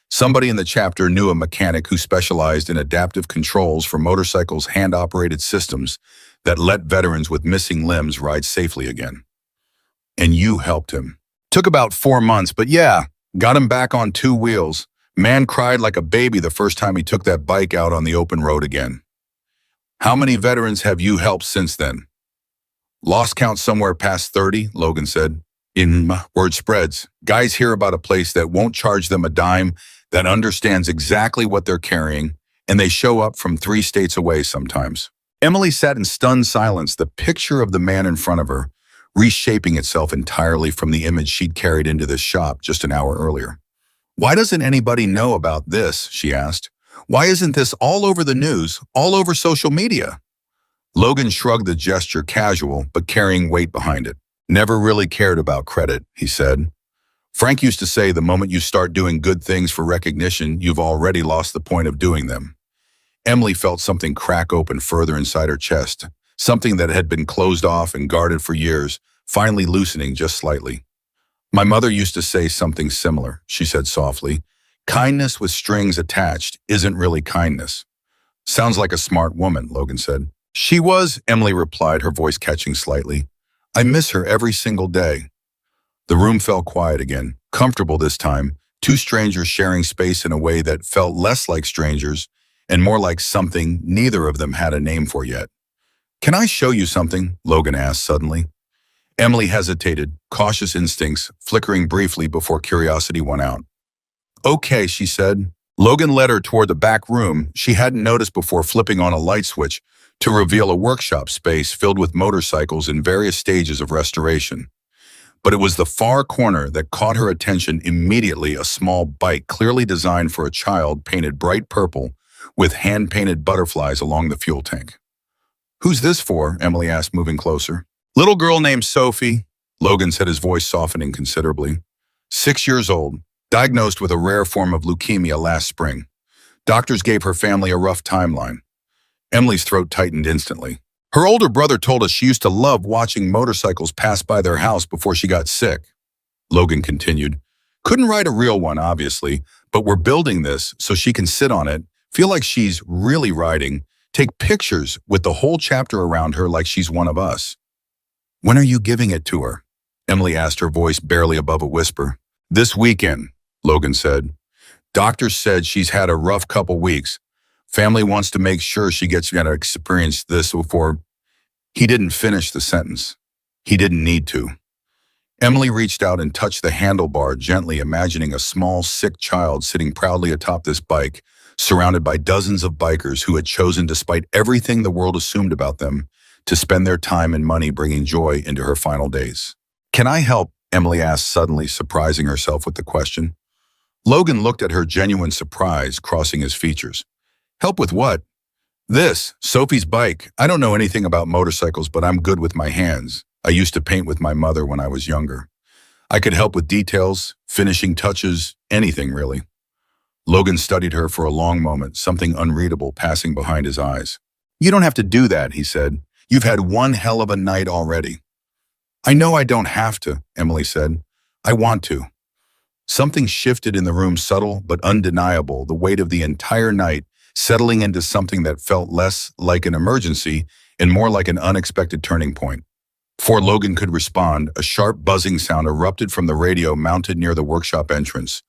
Somebody in the chapter knew a mechanic who specialized in adaptive controls for motorcycles' hand-operated systems that let veterans with missing limbs ride safely again. And you helped him. Took about 4 months, but yeah, got him back on two wheels. Man cried like a baby the first time he took that bike out on the open road again. How many veterans have you helped since then? Lost count somewhere past 30, Logan said. Word spreads. Guys hear about a place that won't charge them a dime, that understands exactly what they're carrying, and they show up from 3 states away sometimes. Emily sat in stunned silence, the picture of the man in front of her, reshaping itself entirely from the image she'd carried into this shop just an hour earlier. Why doesn't anybody know about this? She asked. Why isn't this all over the news, all over social media? Logan shrugged the gesture, casual, but carrying weight behind it. Never really cared about credit, he said. Frank used to say the moment you start doing good things for recognition, you've already lost the point of doing them. Emily felt something crack open further inside her chest, something that had been closed off and guarded for years, finally loosening just slightly. My mother used to say something similar, she said softly. Kindness with strings attached isn't really kindness. Sounds like a smart woman, Logan said. She was, Emily replied, her voice catching slightly. I miss her every single day. The room fell quiet again, comfortable this time, 2 strangers sharing space in a way that felt less like strangers and more like something neither of them had a name for yet. Can I show you something? Logan asked suddenly. Emily hesitated, cautious instincts flickering briefly before curiosity won out. Okay, she said. Logan led her toward the back room she hadn't noticed before, flipping on a light switch to reveal a workshop space filled with motorcycles in various stages of restoration. But it was the far corner that caught her attention immediately, a small bike clearly designed for a child painted bright purple with hand-painted butterflies along the fuel tank. Who's this for? Emily asked, moving closer. Little girl named Sophie, Logan said, his voice softening considerably. 6 years old, diagnosed with a rare form of leukemia last spring. Doctors gave her family a rough timeline. Emily's throat tightened instantly. Her older brother told us she used to love watching motorcycles pass by their house before she got sick. Logan continued. Couldn't ride a real one, obviously, but we're building this so she can sit on it, feel like she's really riding, take pictures with the whole chapter around her like she's one of us. When are you giving it to her? Emily asked, her voice barely above a whisper. This weekend, Logan said. Doctors said she's had a rough couple weeks. Family wants to make sure she gets to experience this before. He didn't finish the sentence. He didn't need to. Emily reached out and touched the handlebar gently, imagining a small, sick child sitting proudly atop this bike, surrounded by dozens of bikers who had chosen, despite everything the world assumed about them, to spend their time and money bringing joy into her final days. Can I help? Emily asked, suddenly surprising herself with the question. Logan looked at her, genuine surprise crossing his features. Help with what? This, Sophie's bike. I don't know anything about motorcycles, but I'm good with my hands. I used to paint with my mother when I was younger. I could help with details, finishing touches, anything really. Logan studied her for a long moment, something unreadable passing behind his eyes. You don't have to do that, he said. You've had one hell of a night already. I know I don't have to, Emily said. I want to. Something shifted in the room, subtle but undeniable, the weight of the entire night settling into something that felt less like an emergency and more like an unexpected turning point. Before Logan could respond, a sharp buzzing sound erupted from the radio mounted near the workshop entrance,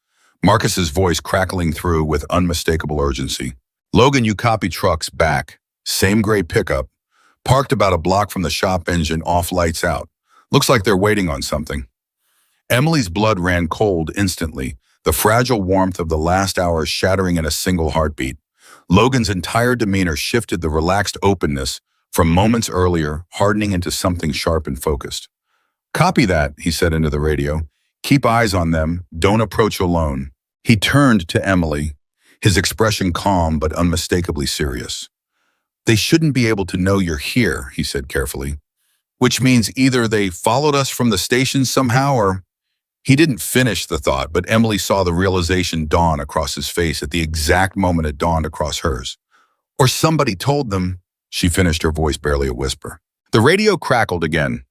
Marcus's voice crackling through with unmistakable urgency. Logan, you copy trucks back. Same gray pickup. Parked about a block from the shop, engine off, lights out. Looks like they're waiting on something. Emily's blood ran cold instantly, the fragile warmth of the last hour shattering in a single heartbeat. Logan's entire demeanor shifted, the relaxed openness from moments earlier, hardening into something sharp and focused. Copy that, he said into the radio. Keep eyes on them. Don't approach alone. He turned to Emily, his expression calm but unmistakably serious. They shouldn't be able to know you're here, he said carefully. Which means either they followed us from the station somehow or... He didn't finish the thought, but Emily saw the realization dawn across his face at the exact moment it dawned across hers. Or somebody told them, she finished, her voice barely a whisper. The radio crackled again.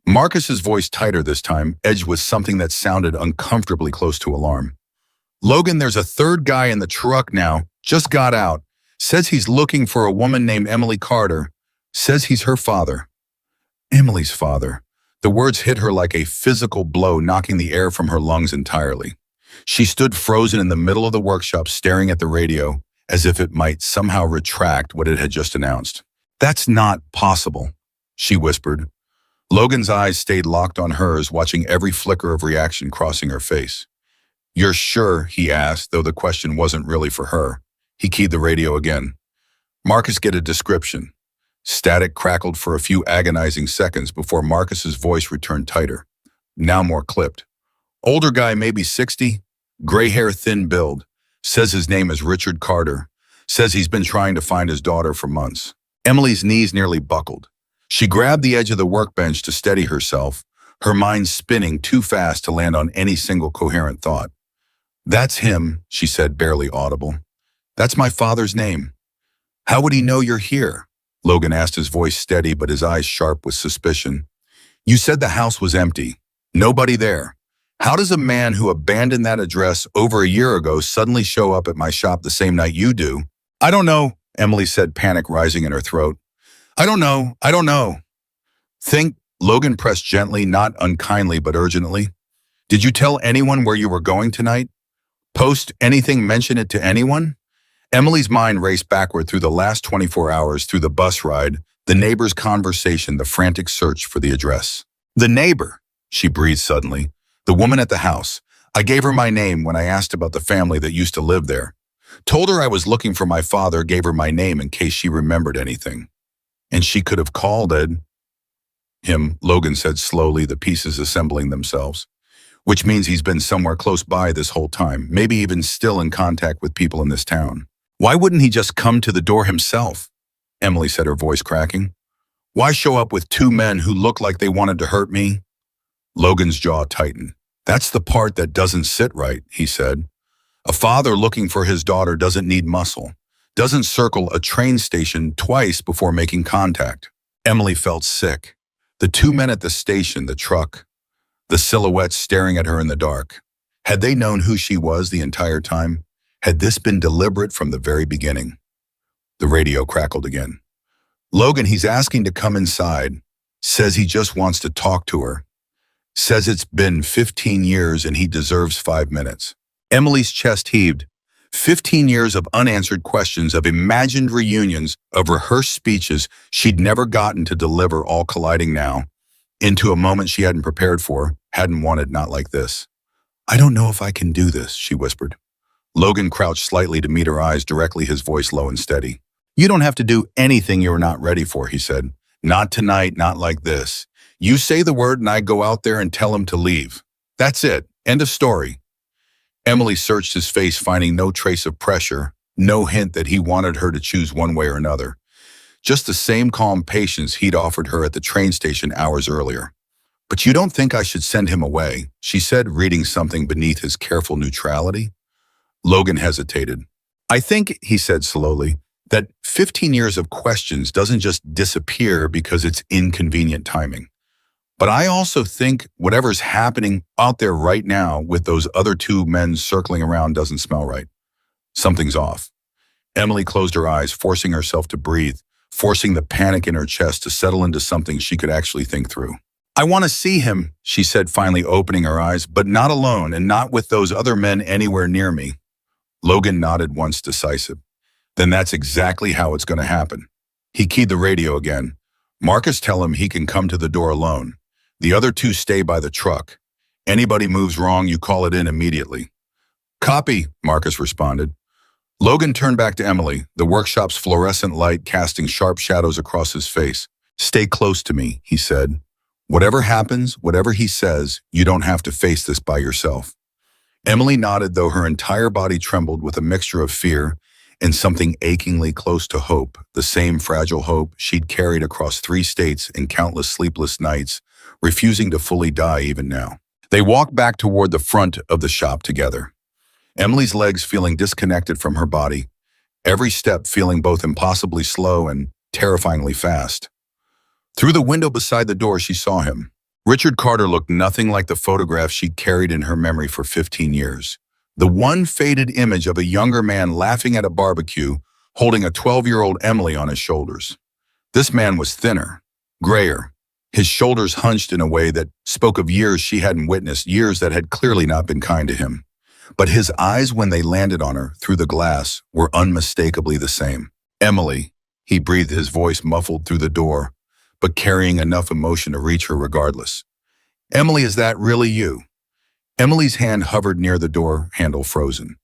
Marcus's voice tighter this time, edged with something that sounded uncomfortably close to alarm. Logan, there's a third guy in the truck now, just got out. Says he's looking for a woman named Emily Carter. Says he's her father. Emily's father. The words hit her like a physical blow, knocking the air from her lungs entirely. She stood frozen in the middle of the workshop, staring at the radio, as if it might somehow retract what it had just announced. That's not possible, she whispered. Logan's eyes stayed locked on hers, watching every flicker of reaction crossing her face. You're sure? He asked, though the question wasn't really for her. He keyed the radio again. Marcus, get a description. Static crackled for a few agonizing seconds before Marcus's voice returned tighter, now more clipped. Older guy, maybe 60, gray hair, thin build. Says his name is Richard Carter. Says he's been trying to find his daughter for months. Emily's knees nearly buckled. She grabbed the edge of the workbench to steady herself, her mind spinning too fast to land on any single coherent thought. That's him, she said, barely audible. That's my father's name. How would he know you're here? Logan asked, his voice steady but his eyes sharp with suspicion. You said the house was empty. Nobody there. How does a man who abandoned that address over a year ago suddenly show up at my shop the same night you do? I don't know, Emily said, panic rising in her throat. I don't know. Think, Logan pressed gently, not unkindly but urgently. Did you tell anyone where you were going tonight? Post anything, mention it to anyone? Emily's mind raced backward through the last 24 hours, through the bus ride, the neighbor's conversation, the frantic search for the address. The neighbor, she breathed suddenly. The woman at the house. I gave her my name when I asked about the family that used to live there. Told her I was looking for my father, gave her my name in case she remembered anything. And she could have called him, Logan said slowly, the pieces assembling themselves. Which means he's been somewhere close by this whole time, maybe even still in contact with people in this town. Why wouldn't he just come to the door himself? Emily said, her voice cracking. Why show up with two men who looked like they wanted to hurt me? Logan's jaw tightened. That's the part that doesn't sit right, he said. A father looking for his daughter doesn't need muscle, doesn't circle a train station twice before making contact. Emily felt sick. The two men at the station, the truck, the silhouettes staring at her in the dark. Had they known who she was the entire time? Had this been deliberate from the very beginning? The radio crackled again. Logan, he's asking to come inside. Says he just wants to talk to her. Says it's been 15 years and he deserves 5 minutes. Emily's chest heaved. 15 years of unanswered questions, of imagined reunions, of rehearsed speeches she'd never gotten to deliver, all colliding now into a moment she hadn't prepared for, hadn't wanted, not like this. I don't know if I can do this, she whispered. Logan crouched slightly to meet her eyes directly, his voice low and steady. You don't have to do anything you're not ready for, he said. Not tonight, not like this. You say the word and I go out there and tell him to leave. That's it. End of story. Emily searched his face, finding no trace of pressure, no hint that he wanted her to choose one way or another. Just the same calm patience he'd offered her at the train station hours earlier. But you don't think I should send him away, she said, reading something beneath his careful neutrality. Logan hesitated. I think, he said slowly, that 15 years of questions doesn't just disappear because it's inconvenient timing. But I also think whatever's happening out there right now with those other two men circling around doesn't smell right. Something's off. Emily closed her eyes, forcing herself to breathe, forcing the panic in her chest to settle into something she could actually think through. I want to see him, she said, finally opening her eyes, but not alone and not with those other men anywhere near me. Logan nodded once, decisive. Then that's exactly how it's going to happen. He keyed the radio again. Marcus, tell him he can come to the door alone. The other two stay by the truck. Anybody moves wrong, you call it in immediately. Copy, Marcus responded. Logan turned back to Emily, the workshop's fluorescent light casting sharp shadows across his face. Stay close to me, he said. Whatever happens, whatever he says, you don't have to face this by yourself. Emily nodded, though her entire body trembled with a mixture of fear and something achingly close to hope, the same fragile hope she'd carried across 3 states in countless sleepless nights, refusing to fully die even now. They walked back toward the front of the shop together, Emily's legs feeling disconnected from her body, every step feeling both impossibly slow and terrifyingly fast. Through the window beside the door, she saw him. Richard Carter looked nothing like the photograph she'd carried in her memory for 15 years. The one faded image of a younger man laughing at a barbecue, holding a 12-year-old Emily on his shoulders. This man was thinner, grayer, his shoulders hunched in a way that spoke of years she hadn't witnessed, years that had clearly not been kind to him. But his eyes, when they landed on her through the glass, were unmistakably the same. Emily, he breathed, his voice muffled through the door, but carrying enough emotion to reach her regardless. Emily, is that really you? Emily's hand hovered near the door handle, frozen.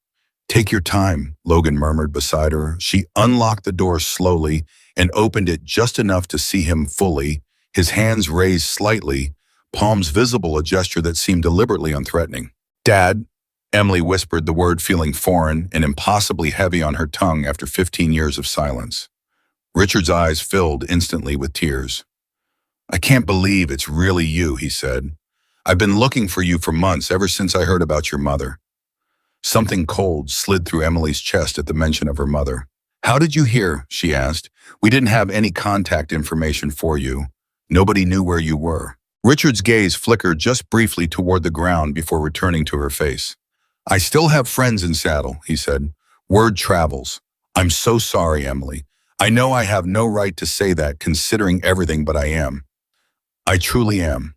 Take your time, Logan murmured beside her. She unlocked the door slowly and opened it just enough to see him fully, his hands raised slightly, palms visible, a gesture that seemed deliberately unthreatening. Dad, Emily whispered, the word feeling foreign and impossibly heavy on her tongue after 15 years of silence. Richard's eyes filled instantly with tears. I can't believe it's really you, he said. I've been looking for you for months, ever since I heard about your mother. Something cold slid through Emily's chest at the mention of her mother. How did you hear? She asked. We didn't have any contact information for you. Nobody knew where you were. Richard's gaze flickered just briefly toward the ground before returning to her face. I still have friends in Seattle, he said. Word travels. I'm so sorry, Emily. I know I have no right to say that, considering everything, but I am. I truly am.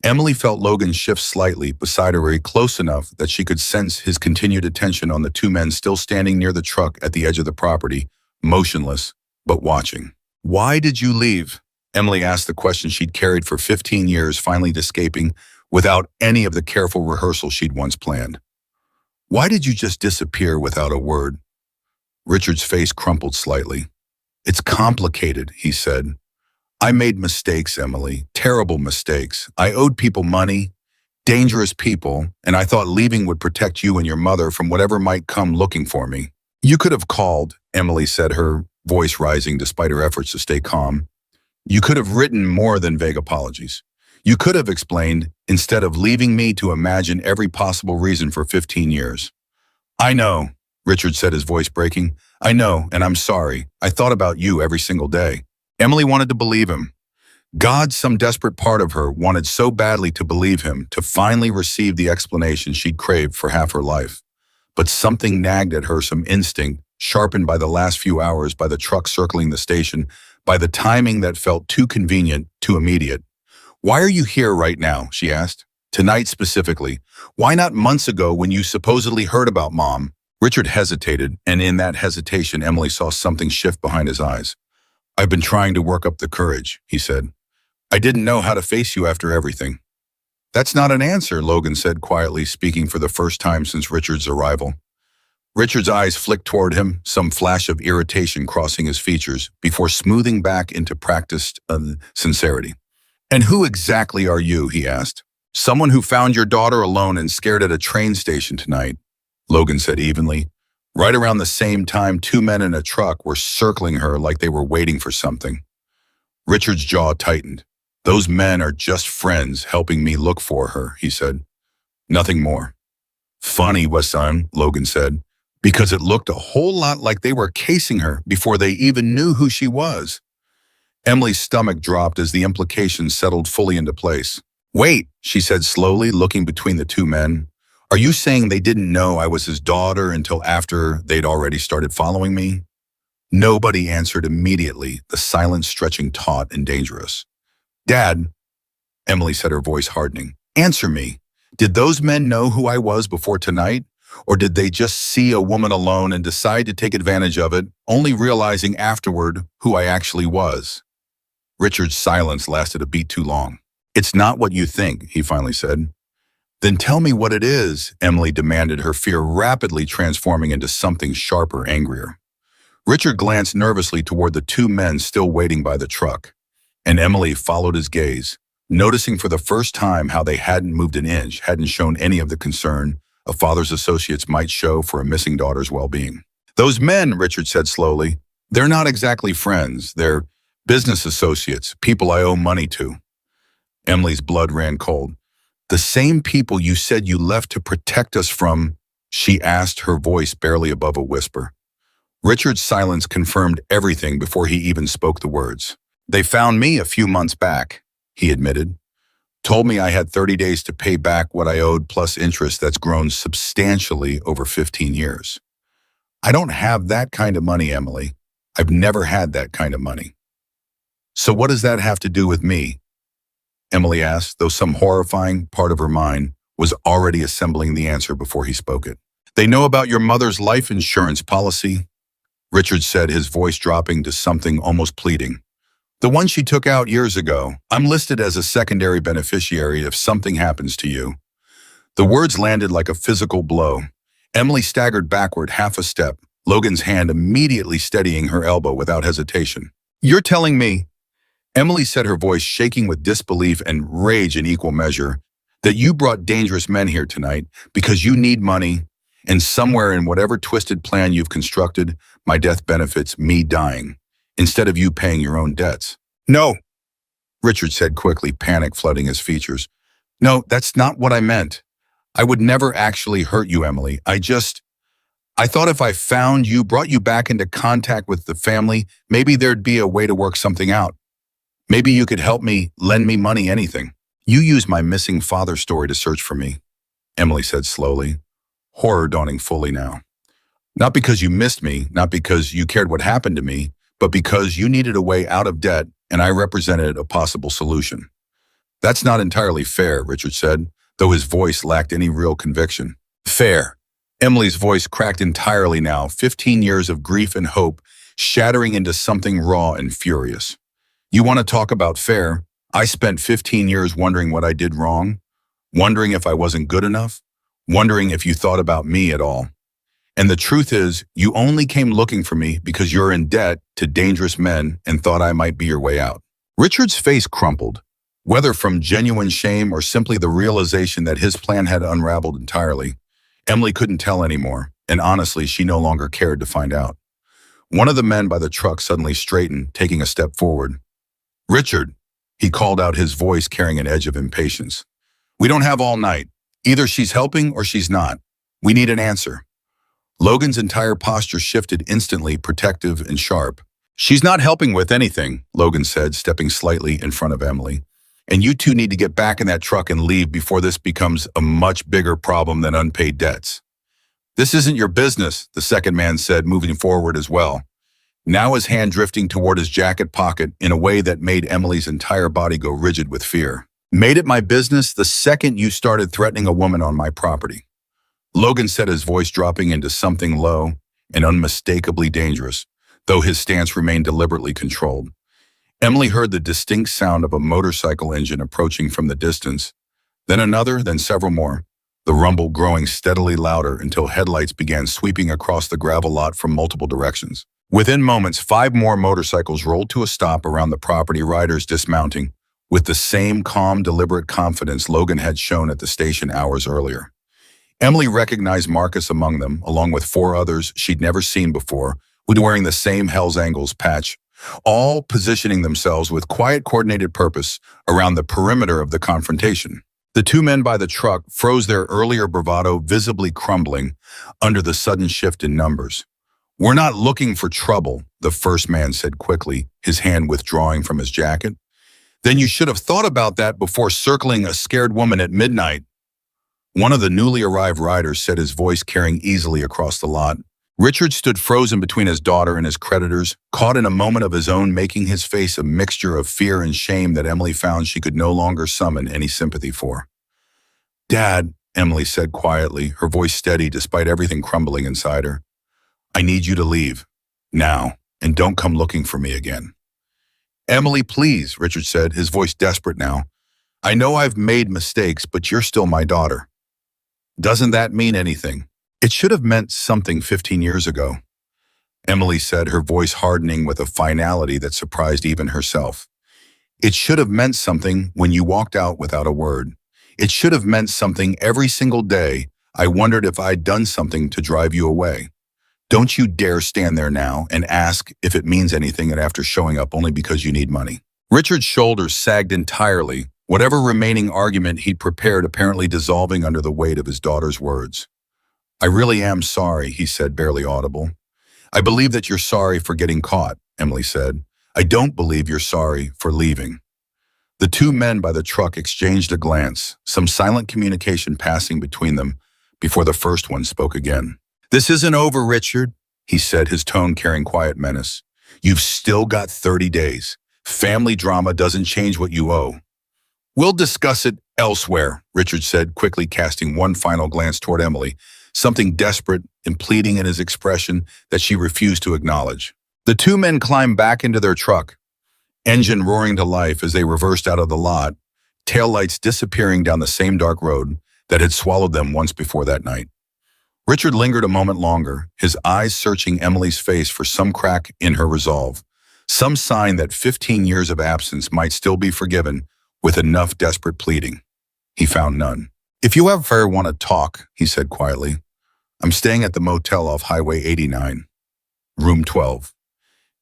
Emily felt Logan shift slightly beside her, very close enough that she could sense his continued attention on the two men still standing near the truck at the edge of the property, motionless, but watching. Why did you leave? Emily asked the question she'd carried for 15 years, finally escaping without any of the careful rehearsal she'd once planned. Why did you just disappear without a word? Richard's face crumpled slightly. It's complicated, he said. I made mistakes, Emily, terrible mistakes. I owed people money, dangerous people, and I thought leaving would protect you and your mother from whatever might come looking for me. You could have called, Emily said, her voice rising despite her efforts to stay calm. You could have written more than vague apologies. You could have explained, instead of leaving me to imagine every possible reason for 15 years. I know, Richard said, his voice breaking. I know, and I'm sorry. I thought about you every single day. Emily wanted to believe him. God, some desperate part of her, wanted so badly to believe him, to finally receive the explanation she'd craved for half her life. But something nagged at her, some instinct, sharpened by the last few hours, by the truck circling the station, by the timing that felt too convenient, too immediate. Why are you here right now? She asked. Tonight specifically. Why not months ago when you supposedly heard about Mom? Richard hesitated, and in that hesitation, Emily saw something shift behind his eyes. I've been trying to work up the courage, he said. I didn't know how to face you after everything. That's not an answer, Logan said quietly, speaking for the first time since Richard's arrival. Richard's eyes flicked toward him, some flash of irritation crossing his features, before smoothing back into practiced sincerity. And who exactly are you, he asked. Someone who found your daughter alone and scared at a train station tonight, Logan said evenly. Right around the same time, two men in a truck were circling her like they were waiting for something. Richard's jaw tightened. Those men are just friends helping me look for her, he said. Nothing more. Funny, Wasan, Logan said, because it looked a whole lot like they were casing her before they even knew who she was. Emily's stomach dropped as the implications settled fully into place. Wait, she said slowly, looking between the two men. Are you saying they didn't know I was his daughter until after they'd already started following me? Nobody answered immediately, the silence stretching taut and dangerous. Dad, Emily said, her voice hardening, answer me. Did those men know who I was before tonight? Or did they just see a woman alone and decide to take advantage of it, only realizing afterward who I actually was? Richard's silence lasted a beat too long. It's not what you think, he finally said. Then tell me what it is, Emily demanded, her fear rapidly transforming into something sharper, angrier. Richard glanced nervously toward the two men still waiting by the truck, and Emily followed his gaze, noticing for the first time how they hadn't moved an inch, hadn't shown any of the concern a father's associates might show for a missing daughter's well-being. Those men, Richard said slowly, they're not exactly friends. They're business associates, people I owe money to. Emily's blood ran cold. The same people you said you left to protect us from, she asked, her voice barely above a whisper. Richard's silence confirmed everything before he even spoke the words. They found me a few months back, he admitted. Told me I had 30 days to pay back what I owed plus interest that's grown substantially over 15 years. I don't have that kind of money, Emily. I've never had that kind of money. So what does that have to do with me? Emily asked, though some horrifying part of her mind was already assembling the answer before he spoke it. They know about your mother's life insurance policy, Richard said, his voice dropping to something almost pleading. The one she took out years ago. I'm listed as a secondary beneficiary if something happens to you. The words landed like a physical blow. Emily staggered backward half a step, Logan's hand immediately steadying her elbow without hesitation. You're telling me, Emily said, her voice shaking with disbelief and rage in equal measure, that you brought dangerous men here tonight because you need money, and somewhere in whatever twisted plan you've constructed, my death benefits me dying, instead of you paying your own debts. No, Richard said quickly, panic flooding his features. No, that's not what I meant. I would never actually hurt you, Emily. I thought if I found you, brought you back into contact with the family, maybe there'd be a way to work something out. Maybe you could help me, lend me money, anything. You used my missing father story to search for me, Emily said slowly, horror dawning fully now. Not because you missed me, not because you cared what happened to me, but because you needed a way out of debt and I represented a possible solution. That's not entirely fair, Richard said, though his voice lacked any real conviction. Fair. Emily's voice cracked entirely now, 15 years of grief and hope shattering into something raw and furious. You want to talk about fair? I spent 15 years wondering what I did wrong, wondering if I wasn't good enough, wondering if you thought about me at all. And the truth is, you only came looking for me because you're in debt to dangerous men and thought I might be your way out. Richard's face crumpled, whether from genuine shame or simply the realization that his plan had unraveled entirely. Emily couldn't tell anymore, and honestly, she no longer cared to find out. One of the men by the truck suddenly straightened, taking a step forward. Richard, he called out, his voice carrying an edge of impatience. We don't have all night. Either she's helping or she's not. We need an answer. Logan's entire posture shifted instantly, protective and sharp. She's not helping with anything, Logan said, stepping slightly in front of Emily. And you two need to get back in that truck and leave before this becomes a much bigger problem than unpaid debts. This isn't your business, the second man said, moving forward as well. Now his hand drifting toward his jacket pocket in a way that made Emily's entire body go rigid with fear. Made it my business the second you started threatening a woman on my property. Logan said, his voice dropping into something low and unmistakably dangerous, though his stance remained deliberately controlled. Emily heard the distinct sound of a motorcycle engine approaching from the distance, then another, then several more, the rumble growing steadily louder until headlights began sweeping across the gravel lot from multiple directions. Within moments, 5 more motorcycles rolled to a stop around the property, riders dismounting, with the same calm, deliberate confidence Logan had shown at the station hours earlier. Emily recognized Marcus among them, along with 4 others she'd never seen before, wearing the same Hell's Angels patch, all positioning themselves with quiet, coordinated purpose around the perimeter of the confrontation. The 2 men by the truck froze, their earlier bravado visibly crumbling under the sudden shift in numbers. We're not looking for trouble, the first man said quickly, his hand withdrawing from his jacket. Then you should have thought about that before circling a scared woman at midnight. One of the newly arrived riders said, his voice carrying easily across the lot. Richard stood frozen between his daughter and his creditors, caught in a moment of his own, making his face a mixture of fear and shame that Emily found she could no longer summon any sympathy for. Dad, Emily said quietly, her voice steady despite everything crumbling inside her. I need you to leave, now, and don't come looking for me again. Emily, please, Richard said, his voice desperate now. I know I've made mistakes, but you're still my daughter. Doesn't that mean anything? It should have meant something 15 years ago, Emily said, her voice hardening with a finality that surprised even herself. It should have meant something when you walked out without a word. It should have meant something every single day. I wondered if I'd done something to drive you away. Don't you dare stand there now and ask if it means anything and after showing up only because you need money. Richard's shoulders sagged entirely, whatever remaining argument he'd prepared apparently dissolving under the weight of his daughter's words. "I really am sorry," he said, barely audible. "I believe that you're sorry for getting caught," Emily said. "I don't believe you're sorry for leaving." The two men by the truck exchanged a glance, some silent communication passing between them before the first one spoke again. "This isn't over, Richard," he said, his tone carrying quiet menace. "You've still got 30 days. Family drama doesn't change what you owe." "We'll discuss it elsewhere," Richard said, quickly casting one final glance toward Emily, something desperate and pleading in his expression that she refused to acknowledge. The two men climbed back into their truck, engine roaring to life as they reversed out of the lot, taillights disappearing down the same dark road that had swallowed them once before that night. Richard lingered a moment longer, his eyes searching Emily's face for some crack in her resolve, some sign that 15 years of absence might still be forgiven with enough desperate pleading. He found none. "If you ever want to talk," he said quietly, "I'm staying at the motel off Highway 89, room 12.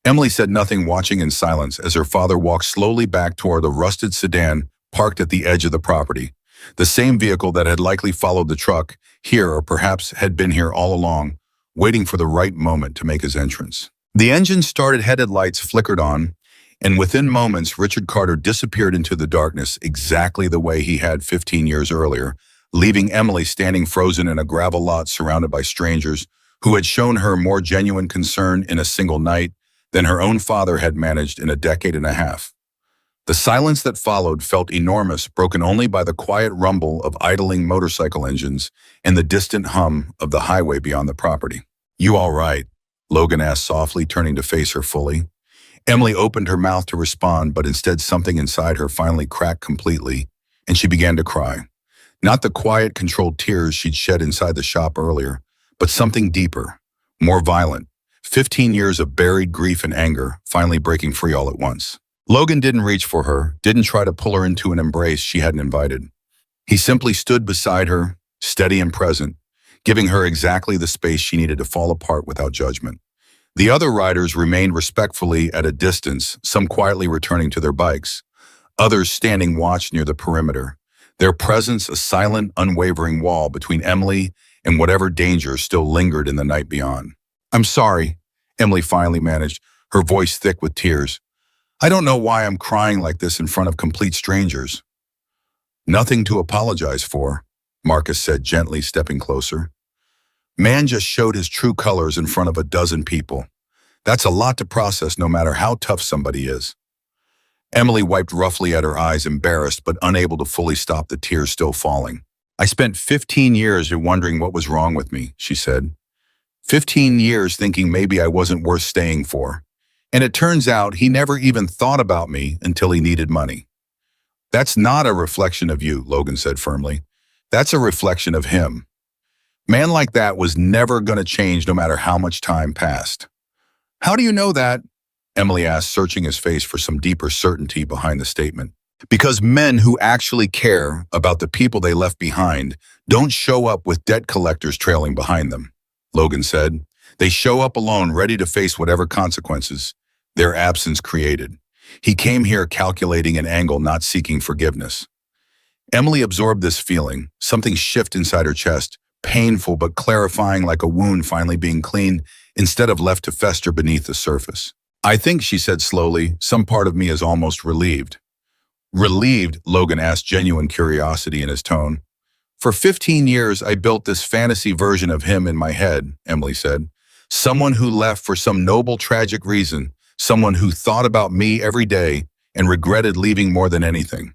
Emily said nothing, watching in silence as her father walked slowly back toward a rusted sedan parked at the edge of the property, the same vehicle that had likely followed the truck here, or perhaps had been here all along, waiting for the right moment to make his entrance. The engine started, headlights flickered on, and within moments Richard Carter disappeared into the darkness exactly the way he had 15 years earlier, leaving Emily standing frozen in a gravel lot surrounded by strangers who had shown her more genuine concern in a single night than her own father had managed in a decade and a half. The silence that followed felt enormous, broken only by the quiet rumble of idling motorcycle engines and the distant hum of the highway beyond the property. "You all right?" Logan asked softly, turning to face her fully. Emily opened her mouth to respond, but instead something inside her finally cracked completely, and she began to cry. Not the quiet, controlled tears she'd shed inside the shop earlier, but something deeper, more violent. 15 years of buried grief and anger finally breaking free all at once. Logan didn't reach for her, didn't try to pull her into an embrace she hadn't invited. He simply stood beside her, steady and present, giving her exactly the space she needed to fall apart without judgment. The other riders remained respectfully at a distance, some quietly returning to their bikes, others standing watch near the perimeter, their presence a silent, unwavering wall between Emily and whatever danger still lingered in the night beyond. "I'm sorry," Emily finally managed, her voice thick with tears. "I don't know why I'm crying like this in front of complete strangers." "Nothing to apologize for," Marcus said gently, stepping closer. "Man just showed his true colors in front of a dozen people. That's a lot to process no matter how tough somebody is." Emily wiped roughly at her eyes, embarrassed but unable to fully stop the tears still falling. "I spent 15 years wondering what was wrong with me," she said. 15 years thinking maybe I wasn't worth staying for. And it turns out he never even thought about me until he needed money." "That's not a reflection of you," Logan said firmly. "That's a reflection of him. Man like that was never going to change no matter how much time passed." "How do you know that?" Emily asked, searching his face for some deeper certainty behind the statement. "Because men who actually care about the people they left behind don't show up with debt collectors trailing behind them," Logan said. "They show up alone, ready to face whatever consequences their absence created. He came here calculating an angle, not seeking forgiveness." Emily absorbed this feeling, something shift inside her chest, painful but clarifying, like a wound finally being cleaned instead of left to fester beneath the surface. "I think," she said slowly, "some part of me is almost relieved." "Relieved?" Logan asked, genuine curiosity in his tone. "For 15 years, I built this fantasy version of him in my head," Emily said. "Someone who left for some noble, tragic reason, someone who thought about me every day and regretted leaving more than anything.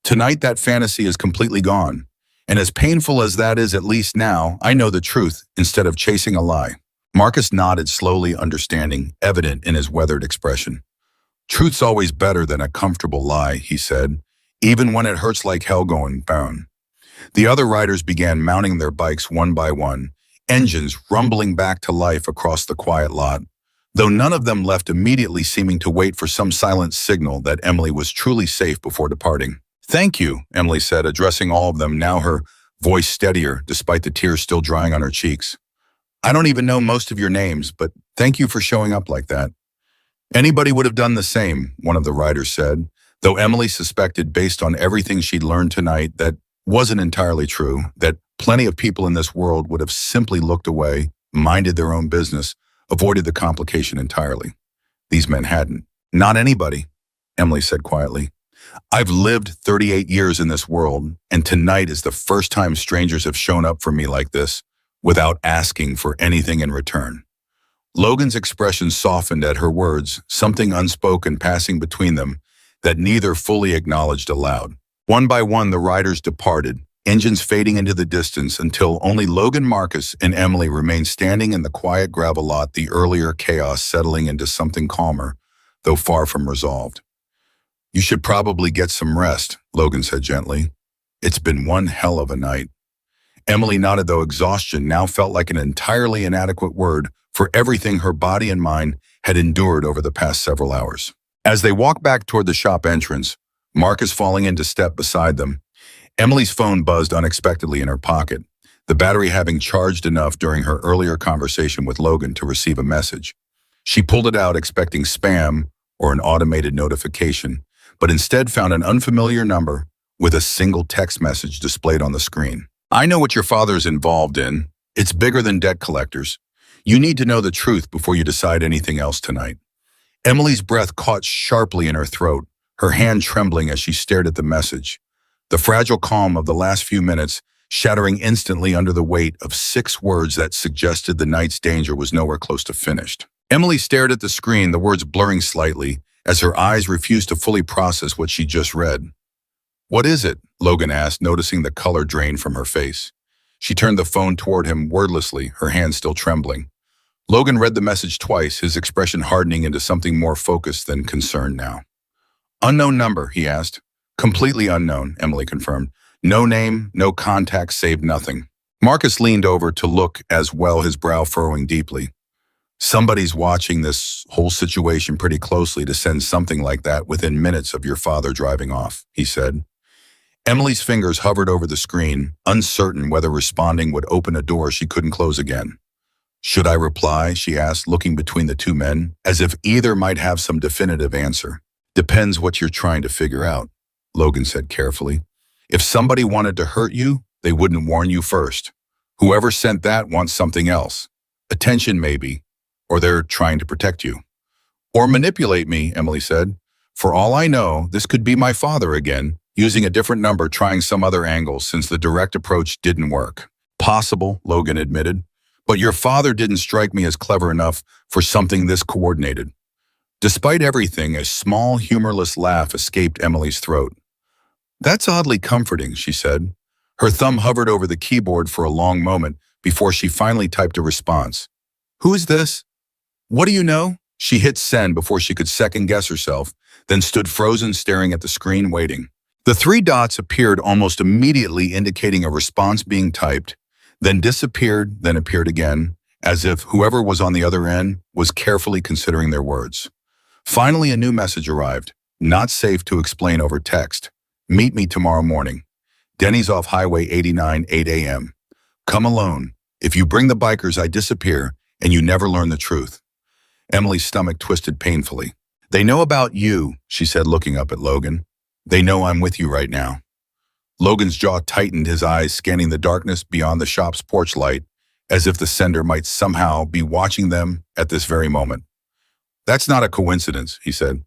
Tonight, that fantasy is completely gone. And as painful as that is, at least now, I know the truth instead of chasing a lie." Marcus nodded slowly, understanding, evident in his weathered expression. "Truth's always better than a comfortable lie," he said, "even when it hurts like hell going down." The other riders began mounting their bikes one by one, engines rumbling back to life across the quiet lot, though none of them left immediately, seeming to wait for some silent signal that Emily was truly safe before departing. "Thank you," Emily said, addressing all of them, now her voice steadier despite the tears still drying on her cheeks. "I don't even know most of your names, but thank you for showing up like that." "Anybody would have done the same," one of the riders said, Though Emily suspected, based on everything she'd learned tonight, that wasn't entirely true, that plenty of people in this world would have simply looked away, minded their own business, avoided the complication entirely. These men hadn't. Not anybody, Emily said quietly. I've lived 38 years in this world, and tonight is the first time strangers have shown up for me like this, without asking for anything in return. Logan's expression softened at her words, something unspoken passing between them that neither fully acknowledged aloud. One by one, the riders departed, engines fading into the distance until only Logan, Marcus, and Emily remained standing in the quiet gravel lot, the earlier chaos settling into something calmer, though far from resolved. You should probably get some rest, Logan said gently. It's been one hell of a night. Emily nodded, though exhaustion now felt like an entirely inadequate word for everything her body and mind had endured over the past several hours. As they walked back toward the shop entrance, Marcus falling into step beside them, Emily's phone buzzed unexpectedly in her pocket, the battery having charged enough during her earlier conversation with Logan to receive a message. She pulled it out expecting spam or an automated notification, but instead found an unfamiliar number with a single text message displayed on the screen. I know what your father's involved in. It's bigger than debt collectors. You need to know the truth before you decide anything else tonight. Emily's breath caught sharply in her throat, her hand trembling as she stared at the message. The fragile calm of the last few minutes shattering instantly under the weight of 6 words that suggested the night's danger was nowhere close to finished. Emily stared at the screen, the words blurring slightly, as her eyes refused to fully process what she just read. What is it? Logan asked, noticing the color drain from her face. She turned the phone toward him wordlessly, her hand still trembling. Logan read the message twice, his expression hardening into something more focused than concerned now. Unknown number, he asked. Completely unknown, Emily confirmed. No name, no contact, saved nothing. Marcus leaned over to look as well, his brow furrowing deeply. Somebody's watching this whole situation pretty closely to send something like that within minutes of your father driving off, he said. Emily's fingers hovered over the screen, uncertain whether responding would open a door she couldn't close again. Should I reply? She asked, looking between the two men, as if either might have some definitive answer. Depends what you're trying to figure out, Logan said carefully. If somebody wanted to hurt you, they wouldn't warn you first. Whoever sent that wants something else. Attention, maybe. Or they're trying to protect you. Or manipulate me, Emily said. For all I know, this could be my father again, using a different number, trying some other angle since the direct approach didn't work. Possible, Logan admitted. But your father didn't strike me as clever enough for something this coordinated. Despite everything, a small, humorless laugh escaped Emily's throat. That's oddly comforting, she said. Her thumb hovered over the keyboard for a long moment before she finally typed a response. Who is this? What do you know? She hit send before she could second-guess herself, then stood frozen, staring at the screen, waiting. The 3 dots appeared almost immediately, indicating a response being typed, then disappeared, then appeared again, as if whoever was on the other end was carefully considering their words. Finally, a new message arrived. Not safe to explain over text. Meet me tomorrow morning. Denny's off Highway 89, 8 a.m. Come alone. If you bring the bikers, I disappear, and you never learn the truth. Emily's stomach twisted painfully. They know about you, she said, looking up at Logan. They know I'm with you right now. Logan's jaw tightened, his eyes scanning the darkness beyond the shop's porch light, as if the sender might somehow be watching them at this very moment. That's not a coincidence, he said.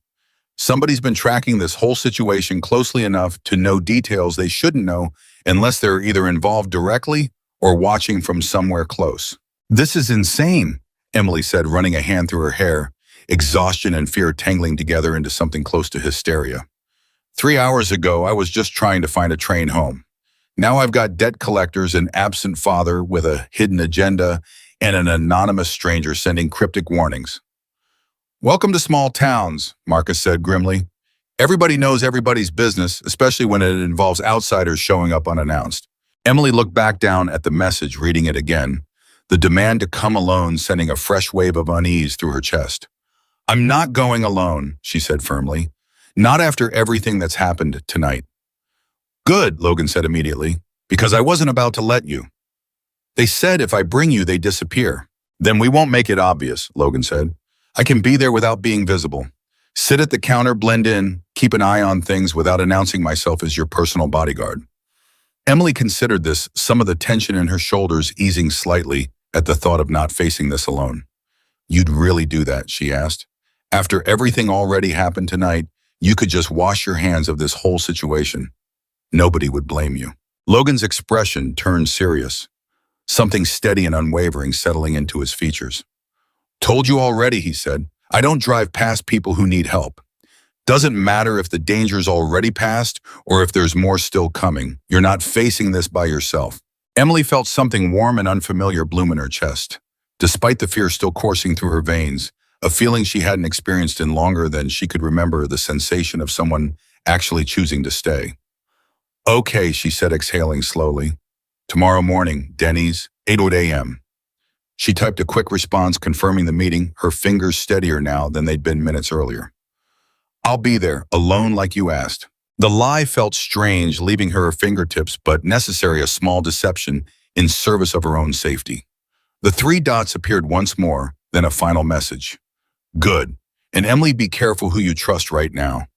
Somebody's been tracking this whole situation closely enough to know details they shouldn't know unless they're either involved directly or watching from somewhere close. This is insane, Emily said, running a hand through her hair, exhaustion and fear tangling together into something close to hysteria. 3 hours ago, I was just trying to find a train home. Now I've got debt collectors, an absent father with a hidden agenda, and an anonymous stranger sending cryptic warnings. Welcome to small towns, Marcus said grimly. Everybody knows everybody's business, especially when it involves outsiders showing up unannounced. Emily looked back down at the message, reading it again, the demand to come alone sending a fresh wave of unease through her chest. I'm not going alone, she said firmly. Not after everything that's happened tonight. Good, Logan said immediately, because I wasn't about to let you. They said if I bring you, they disappear. Then we won't make it obvious, Logan said. I can be there without being visible. Sit at the counter, blend in, keep an eye on things without announcing myself as your personal bodyguard. Emily considered this, some of the tension in her shoulders easing slightly at the thought of not facing this alone. You'd really do that, she asked. After everything already happened tonight, you could just wash your hands of this whole situation. Nobody would blame you. Logan's expression turned serious, something steady and unwavering settling into his features. Told you already, he said. I don't drive past people who need help. Doesn't matter if the danger's already passed or if there's more still coming. You're not facing this by yourself. Emily felt something warm and unfamiliar bloom in her chest. Despite the fear still coursing through her veins, a feeling she hadn't experienced in longer than she could remember, the sensation of someone actually choosing to stay. Okay, she said, exhaling slowly. Tomorrow morning, Denny's, 8 a.m. She typed a quick response confirming the meeting, her fingers steadier now than they'd been minutes earlier. I'll be there, alone like you asked. The lie felt strange, leaving her fingertips, but necessary a small deception in service of her own safety. The three dots appeared once more, then a final message. Good. And Emily, be careful who you trust right now.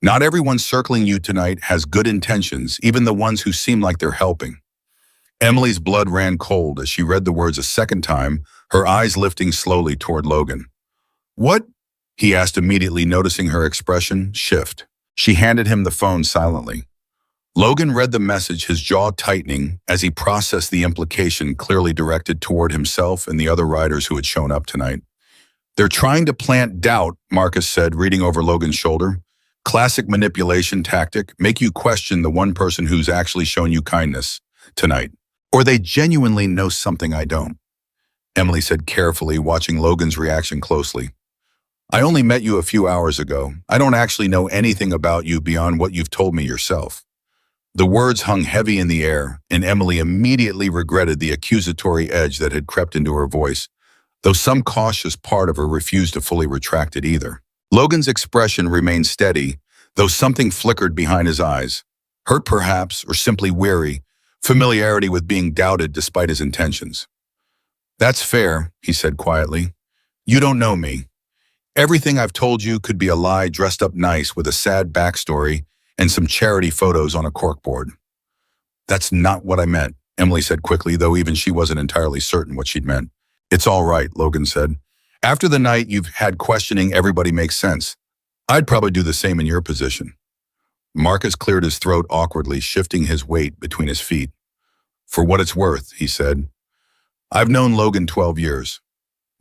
Not everyone circling you tonight has good intentions, even the ones who seem like they're helping. Emily's blood ran cold as she read the words a second time, her eyes lifting slowly toward Logan. What? He asked immediately, noticing her expression shift. She handed him the phone silently. Logan read the message, his jaw tightening as he processed the implication clearly directed toward himself and the other riders who had shown up tonight. They're trying to plant doubt, Marcus said, reading over Logan's shoulder. Classic manipulation tactic, make you question the one person who's actually shown you kindness tonight. Or they genuinely know something I don't. Emily said carefully, watching Logan's reaction closely. I only met you a few hours ago. I don't actually know anything about you beyond what you've told me yourself. The words hung heavy in the air, and Emily immediately regretted the accusatory edge that had crept into her voice, though some cautious part of her refused to fully retract it either. Logan's expression remained steady, though something flickered behind his eyes. Hurt perhaps, or simply weary, familiarity with being doubted despite his intentions. That's fair, he said quietly. You don't know me. Everything I've told you could be a lie dressed up nice with a sad backstory and some charity photos on a corkboard. That's not what I meant, Emily said quickly, though even she wasn't entirely certain what she'd meant. It's all right, Logan said. After the night you've had questioning, everybody makes sense. I'd probably do the same in your position. Marcus cleared his throat awkwardly, shifting his weight between his feet. For what it's worth, he said. I've known Logan 12 years.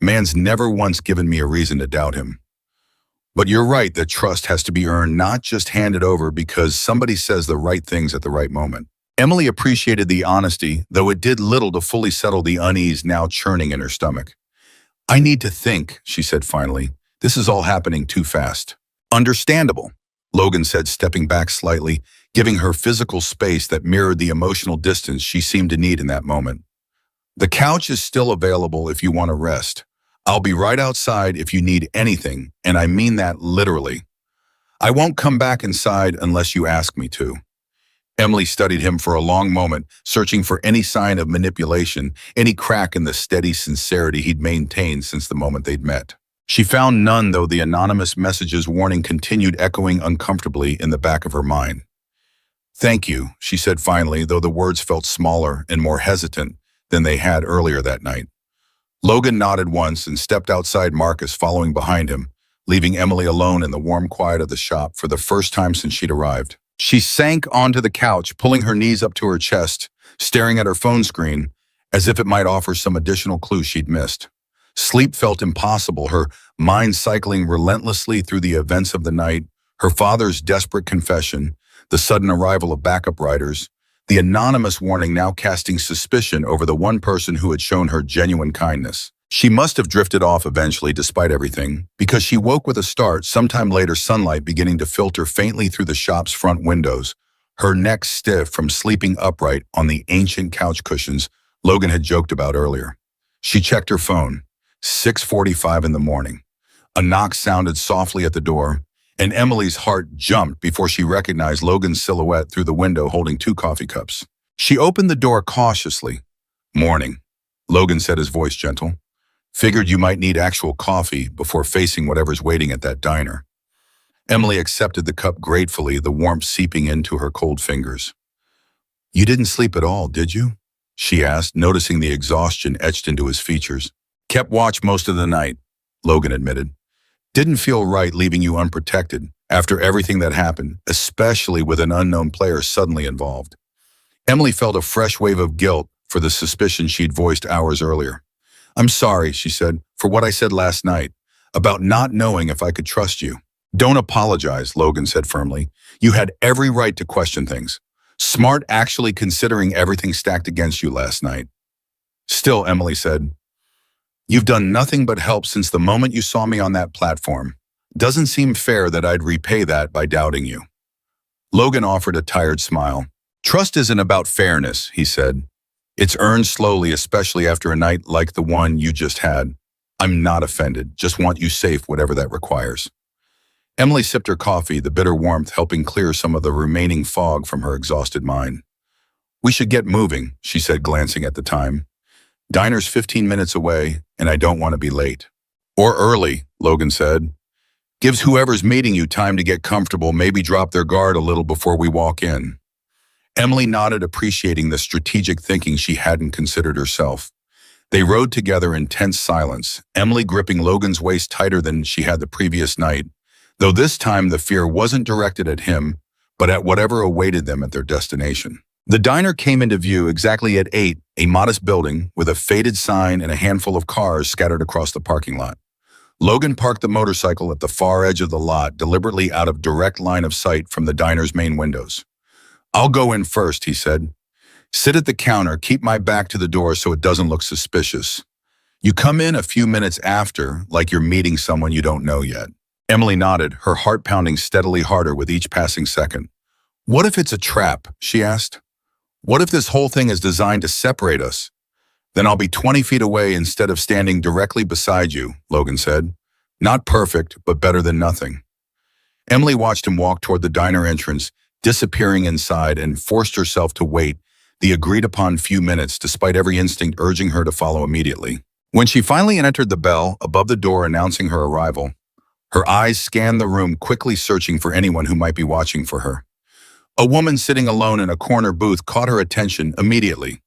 Man's never once given me a reason to doubt him. But you're right that trust has to be earned, not just handed over because somebody says the right things at the right moment. Emily appreciated the honesty, though it did little to fully settle the unease now churning in her stomach. I need to think, she said finally. This is all happening too fast. Understandable, Logan said, stepping back slightly, giving her physical space that mirrored the emotional distance she seemed to need in that moment. The couch is still available if you want to rest. I'll be right outside if you need anything, and I mean that literally. I won't come back inside unless you ask me to. Emily studied him for a long moment, searching for any sign of manipulation, any crack in the steady sincerity he'd maintained since the moment they'd met. She found none, though the anonymous message's warning continued echoing uncomfortably in the back of her mind. Thank you, she said finally, though the words felt smaller and more hesitant than they had earlier that night. Logan nodded once and stepped outside, Marcus following behind him, leaving Emily alone in the warm quiet of the shop for the first time since she'd arrived. She sank onto the couch, pulling her knees up to her chest, staring at her phone screen as if it might offer some additional clue she'd missed. Sleep felt impossible, her mind cycling relentlessly through the events of the night, her father's desperate confession, the sudden arrival of backup riders, the anonymous warning now casting suspicion over the one person who had shown her genuine kindness. She must have drifted off eventually despite everything, because she woke with a start, sometime later, sunlight beginning to filter faintly through the shop's front windows, her neck stiff from sleeping upright on the ancient couch cushions Logan had joked about earlier. She checked her phone. 6:45 in the morning. A knock sounded softly at the door, and Emily's heart jumped before she recognized Logan's silhouette through the window holding 2 coffee cups. She opened the door cautiously. Morning, Logan said, his voice gentle. Figured you might need actual coffee before facing whatever's waiting at that diner. Emily accepted the cup gratefully, the warmth seeping into her cold fingers. You didn't sleep at all, did you? She asked, noticing the exhaustion etched into his features. Kept watch most of the night, Logan admitted. Didn't feel right leaving you unprotected after everything that happened, especially with an unknown player suddenly involved. Emily felt a fresh wave of guilt for the suspicion she'd voiced hours earlier. I'm sorry, she said, for what I said last night, about not knowing if I could trust you. Don't apologize, Logan said firmly. You had every right to question things. Smart actually considering everything stacked against you last night. Still, Emily said, you've done nothing but help since the moment you saw me on that platform. Doesn't seem fair that I'd repay that by doubting you. Logan offered a tired smile. Trust isn't about fairness, he said. It's earned slowly, especially after a night like the one you just had. I'm not offended, just want you safe, whatever that requires. Emily sipped her coffee, the bitter warmth helping clear some of the remaining fog from her exhausted mind. We should get moving, she said, glancing at the time. Diner's 15 minutes away, and I don't want to be late. Or early, Logan said. Gives whoever's meeting you time to get comfortable, maybe drop their guard a little before we walk in. Emily nodded, appreciating the strategic thinking she hadn't considered herself. They rode together in tense silence, Emily gripping Logan's waist tighter than she had the previous night, though this time the fear wasn't directed at him, but at whatever awaited them at their destination. The diner came into view exactly at 8, a modest building with a faded sign and a handful of cars scattered across the parking lot. Logan parked the motorcycle at the far edge of the lot, deliberately out of direct line of sight from the diner's main windows. I'll go in first, he said. Sit at the counter, keep my back to the door so it doesn't look suspicious. You come in a few minutes after, like you're meeting someone you don't know yet. Emily nodded, her heart pounding steadily harder with each passing second. What if it's a trap? She asked. What if this whole thing is designed to separate us? Then I'll be 20 feet away instead of standing directly beside you, Logan said. Not perfect, but better than nothing. Emily watched him walk toward the diner entrance, disappearing inside, and forced herself to wait the agreed-upon few minutes despite every instinct urging her to follow immediately. When she finally entered the bell above the door announcing her arrival, her eyes scanned the room, quickly searching for anyone who might be watching for her. A woman sitting alone in a corner booth caught her attention immediately.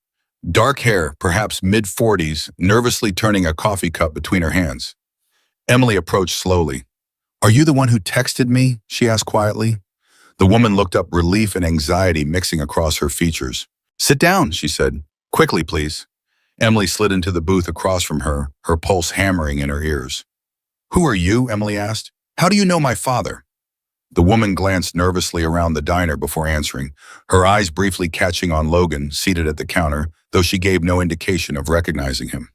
Dark hair, perhaps mid-40s, nervously turning a coffee cup between her hands. Emily approached slowly. Are you the one who texted me? She asked quietly. The woman looked up, relief and anxiety mixing across her features. Sit down, she said. Quickly, please. Emily slid into the booth across from her, her pulse hammering in her ears. Who are you? Emily asked. How do you know my father? The woman glanced nervously around the diner before answering, her eyes briefly catching on Logan, seated at the counter, though she gave no indication of recognizing him.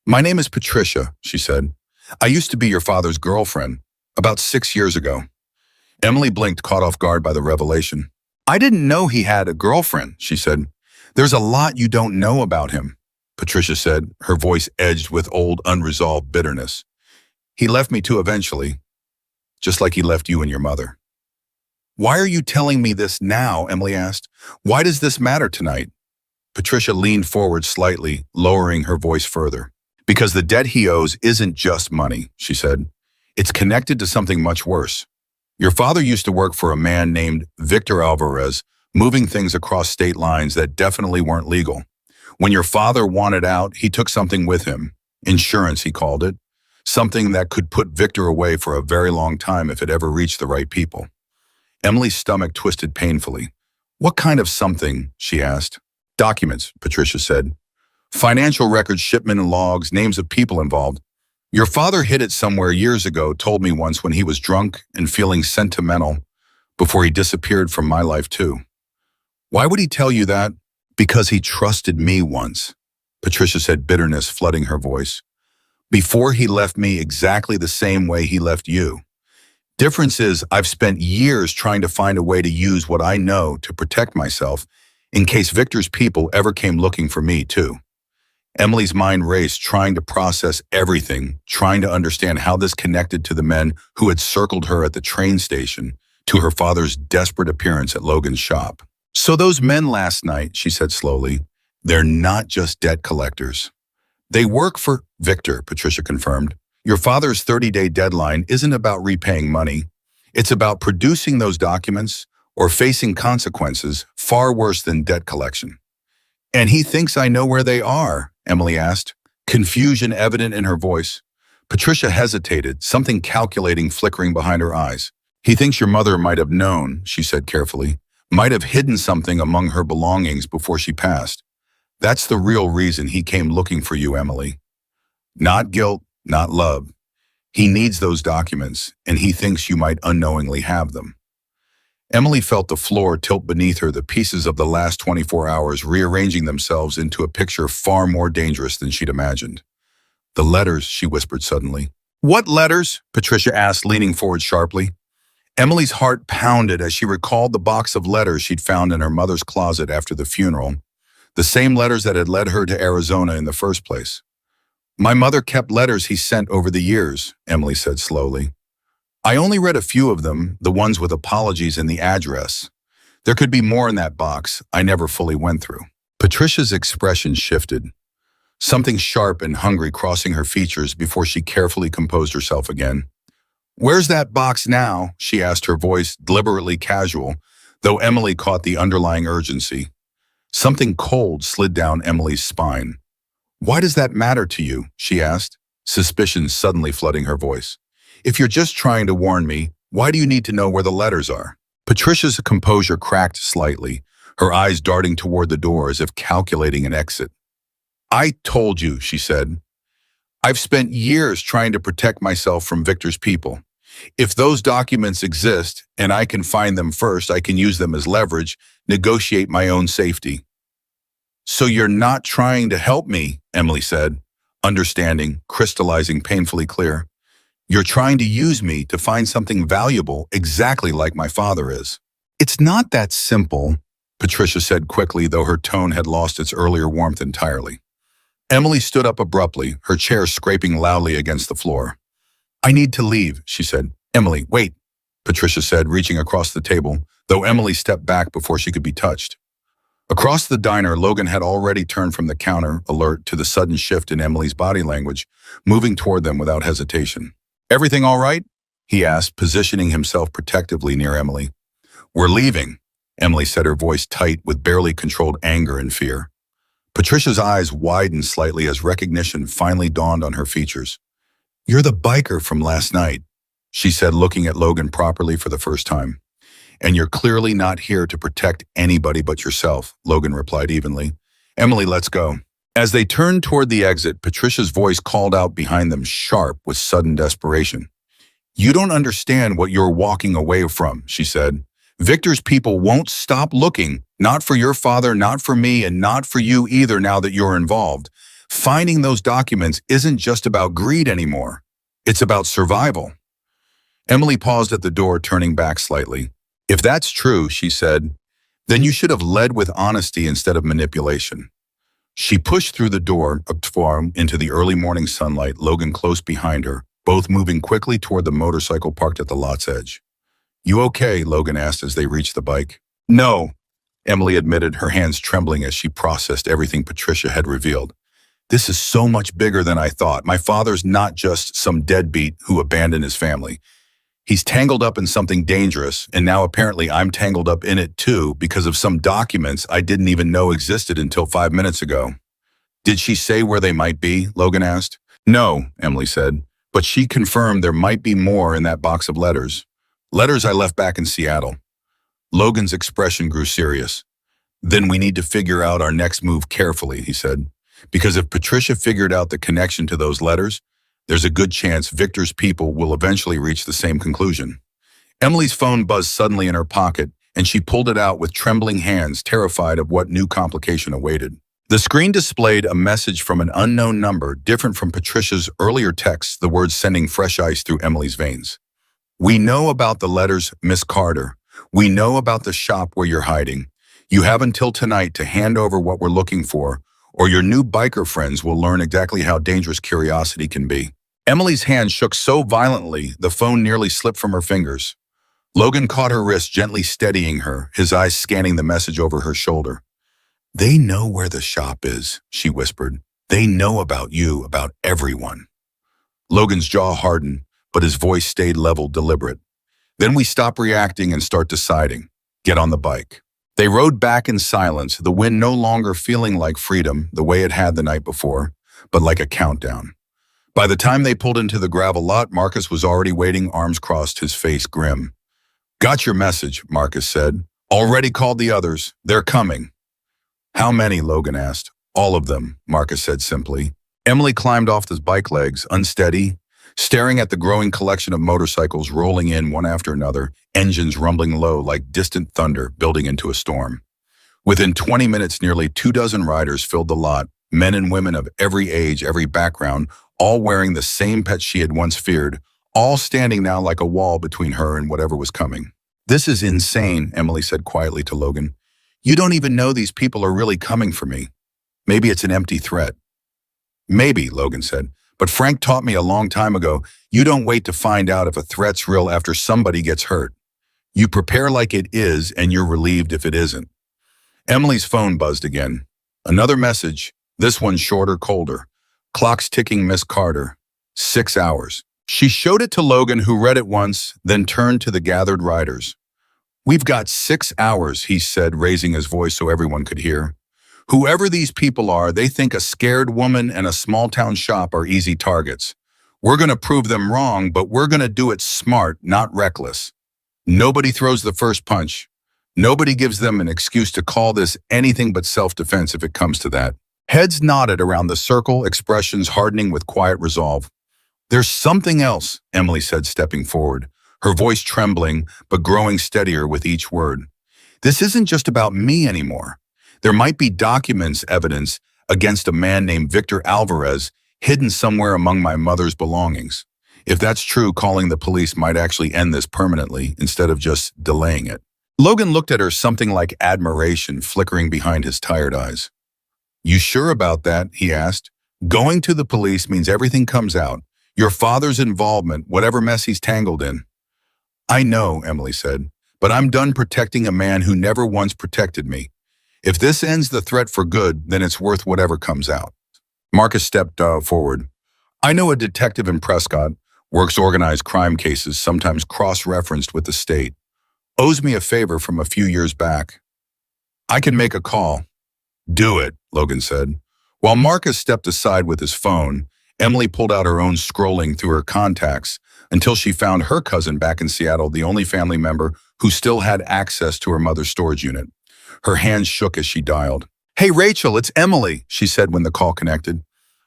My name is Patricia, she said. I used to be your father's girlfriend, about 6 years ago. Emily blinked, caught off guard by the revelation. I didn't know he had a girlfriend, she said. There's a lot you don't know about him, Patricia said, her voice edged with old, unresolved bitterness. He left me too eventually, just like he left you and your mother. Why are you telling me this now? Emily asked. Why does this matter tonight? Patricia leaned forward slightly, lowering her voice further. Because the debt he owes isn't just money, she said. It's connected to something much worse. Your father used to work for a man named Victor Alvarez, moving things across state lines that definitely weren't legal. When your father wanted out, he took something with him. Insurance, he called it. Something that could put Victor away for a very long time if it ever reached the right people. Emily's stomach twisted painfully. What kind of something? She asked. Documents, Patricia said. Financial records, shipment and logs, names of people involved. Your father hid it somewhere years ago, told me once when he was drunk and feeling sentimental before he disappeared from my life too. Why would he tell you that? Because he trusted me once, Patricia said, bitterness flooding her voice. Before he left me exactly the same way he left you. Difference is I've spent years trying to find a way to use what I know to protect myself in case Victor's people ever came looking for me too. Emily's mind raced, trying to process everything, trying to understand how this connected to the men who had circled her at the train station, to her father's desperate appearance at Logan's shop. So those men last night, she said slowly, they're not just debt collectors. They work for Victor, Patricia confirmed. Your father's 30-day deadline isn't about repaying money. It's about producing those documents or facing consequences far worse than debt collection. And he thinks I know where they are, Emily asked, confusion evident in her voice. Patricia hesitated, something calculating flickering behind her eyes. He thinks your mother might have known, she said carefully, might have hidden something among her belongings before she passed. That's the real reason he came looking for you, Emily. Not guilt, not love. He needs those documents, and he thinks you might unknowingly have them. Emily felt the floor tilt beneath her, the pieces of the last 24 hours rearranging themselves into a picture far more dangerous than she'd imagined. The letters, she whispered suddenly. What letters? Patricia asked, leaning forward sharply. Emily's heart pounded as she recalled the box of letters she'd found in her mother's closet after the funeral, the same letters that had led her to Arizona in the first place. My mother kept letters he sent over the years, Emily said slowly. I only read a few of them, the ones with apologies and the address. There could be more in that box I never fully went through. Patricia's expression shifted, something sharp and hungry crossing her features before she carefully composed herself again. Where's that box now? She asked, her voice deliberately casual, though Emily caught the underlying urgency. Something cold slid down Emily's spine. Why does that matter to you? She asked, suspicion suddenly flooding her voice. If you're just trying to warn me, why do you need to know where the letters are? Patricia's composure cracked slightly, her eyes darting toward the door as if calculating an exit. I told you, she said. I've spent years trying to protect myself from Victor's people. If those documents exist and I can find them first, I can use them as leverage, negotiate my own safety. So you're not trying to help me, Emily said, understanding, crystallizing painfully clear. You're trying to use me to find something valuable exactly like my father is. It's not that simple, Patricia said quickly, though her tone had lost its earlier warmth entirely. Emily stood up abruptly, her chair scraping loudly against the floor. I need to leave, she said. Emily, wait, Patricia said, reaching across the table, though Emily stepped back before she could be touched. Across the diner, Logan had already turned from the counter, alert to the sudden shift in Emily's body language, moving toward them without hesitation. Everything all right? He asked, positioning himself protectively near Emily. We're leaving, Emily said, her voice tight with barely controlled anger and fear. Patricia's eyes widened slightly as recognition finally dawned on her features. You're the biker from last night, she said, looking at Logan properly for the first time. And you're clearly not here to protect anybody but yourself, Logan replied evenly. Emily, let's go. As they turned toward the exit, Patricia's voice called out behind them, sharp with sudden desperation. You don't understand what you're walking away from, she said. Victor's people won't stop looking, not for your father, not for me, and not for you either now that you're involved. Finding those documents isn't just about greed anymore. It's about survival. Emily paused at the door, turning back slightly. If that's true, she said, then you should have led with honesty instead of manipulation. She pushed through the door into the early morning sunlight, Logan close behind her, both moving quickly toward the motorcycle parked at the lot's edge. You okay? Logan asked as they reached the bike. No, Emily admitted, her hands trembling as she processed everything Patricia had revealed. This is so much bigger than I thought. My father's not just some deadbeat who abandoned his family. He's tangled up in something dangerous, and now apparently I'm tangled up in it too because of some documents I didn't even know existed until 5 minutes ago. Did she say where they might be? Logan asked. No, Emily said, but she confirmed there might be more in that box of letters. Letters I left back in Seattle. Logan's expression grew serious. Then we need to figure out our next move carefully, he said, because if Patricia figured out the connection to those letters, there's a good chance Victor's people will eventually reach the same conclusion. Emily's phone buzzed suddenly in her pocket, and she pulled it out with trembling hands, terrified of what new complication awaited. The screen displayed a message from an unknown number, different from Patricia's earlier texts, the words sending fresh ice through Emily's veins. We know about the letters, Miss Carter. We know about the shop where you're hiding. You have until tonight to hand over what we're looking for, or your new biker friends will learn exactly how dangerous curiosity can be. Emily's hand shook so violently, the phone nearly slipped from her fingers. Logan caught her wrist, gently steadying her, his eyes scanning the message over her shoulder. They know where the shop is, she whispered. They know about you, about everyone. Logan's jaw hardened, but his voice stayed level, deliberate. Then we stop reacting and start deciding. Get on the bike. They rode back in silence, the wind no longer feeling like freedom the way it had the night before, but like a countdown. By the time they pulled into the gravel lot, Marcus was already waiting, arms crossed, his face grim. Got your message, Marcus said. Already called the others. They're coming. How many? Logan asked. All of them, Marcus said simply. Emily climbed off his bike legs, unsteady, staring at the growing collection of motorcycles rolling in one after another, engines rumbling low like distant thunder building into a storm. Within 20 minutes, nearly 24 riders filled the lot, men and women of every age, every background, all wearing the same pets she had once feared, all standing now like a wall between her and whatever was coming. This is insane, Emily said quietly to Logan. You don't even know these people are really coming for me. Maybe it's an empty threat. Maybe, Logan said, but Frank taught me a long time ago, you don't wait to find out if a threat's real after somebody gets hurt. You prepare like it is, and you're relieved if it isn't. Emily's phone buzzed again. Another message, this one shorter, colder. Clock's ticking, Miss Carter. 6 hours. She showed it to Logan, who read it once, then turned to the gathered riders. We've got 6 hours, he said, raising his voice so everyone could hear. Whoever these people are, they think a scared woman and a small-town shop are easy targets. We're going to prove them wrong, but we're going to do it smart, not reckless. Nobody throws the first punch. Nobody gives them an excuse to call this anything but self-defense if it comes to that. Heads nodded around the circle, expressions hardening with quiet resolve. There's something else, Emily said, stepping forward, her voice trembling but growing steadier with each word. This isn't just about me anymore. There might be documents, evidence, against a man named Victor Alvarez hidden somewhere among my mother's belongings. If that's true, calling the police might actually end this permanently instead of just delaying it. Logan looked at her, something like admiration flickering behind his tired eyes. You sure about that? He asked. Going to the police means everything comes out. Your father's involvement, whatever mess he's tangled in. I know, Emily said, but I'm done protecting a man who never once protected me. If this ends the threat for good, then it's worth whatever comes out. Marcus stepped forward. I know a detective in Prescott, works organized crime cases, sometimes cross-referenced with the state. Owes me a favor from a few years back. I can make a call. Do it, Logan said. While Marcus stepped aside with his phone, Emily pulled out her own, scrolling through her contacts until she found her cousin back in Seattle, the only family member who still had access to her mother's storage unit. Her hands shook as she dialed. Hey, Rachel, it's Emily, she said when the call connected.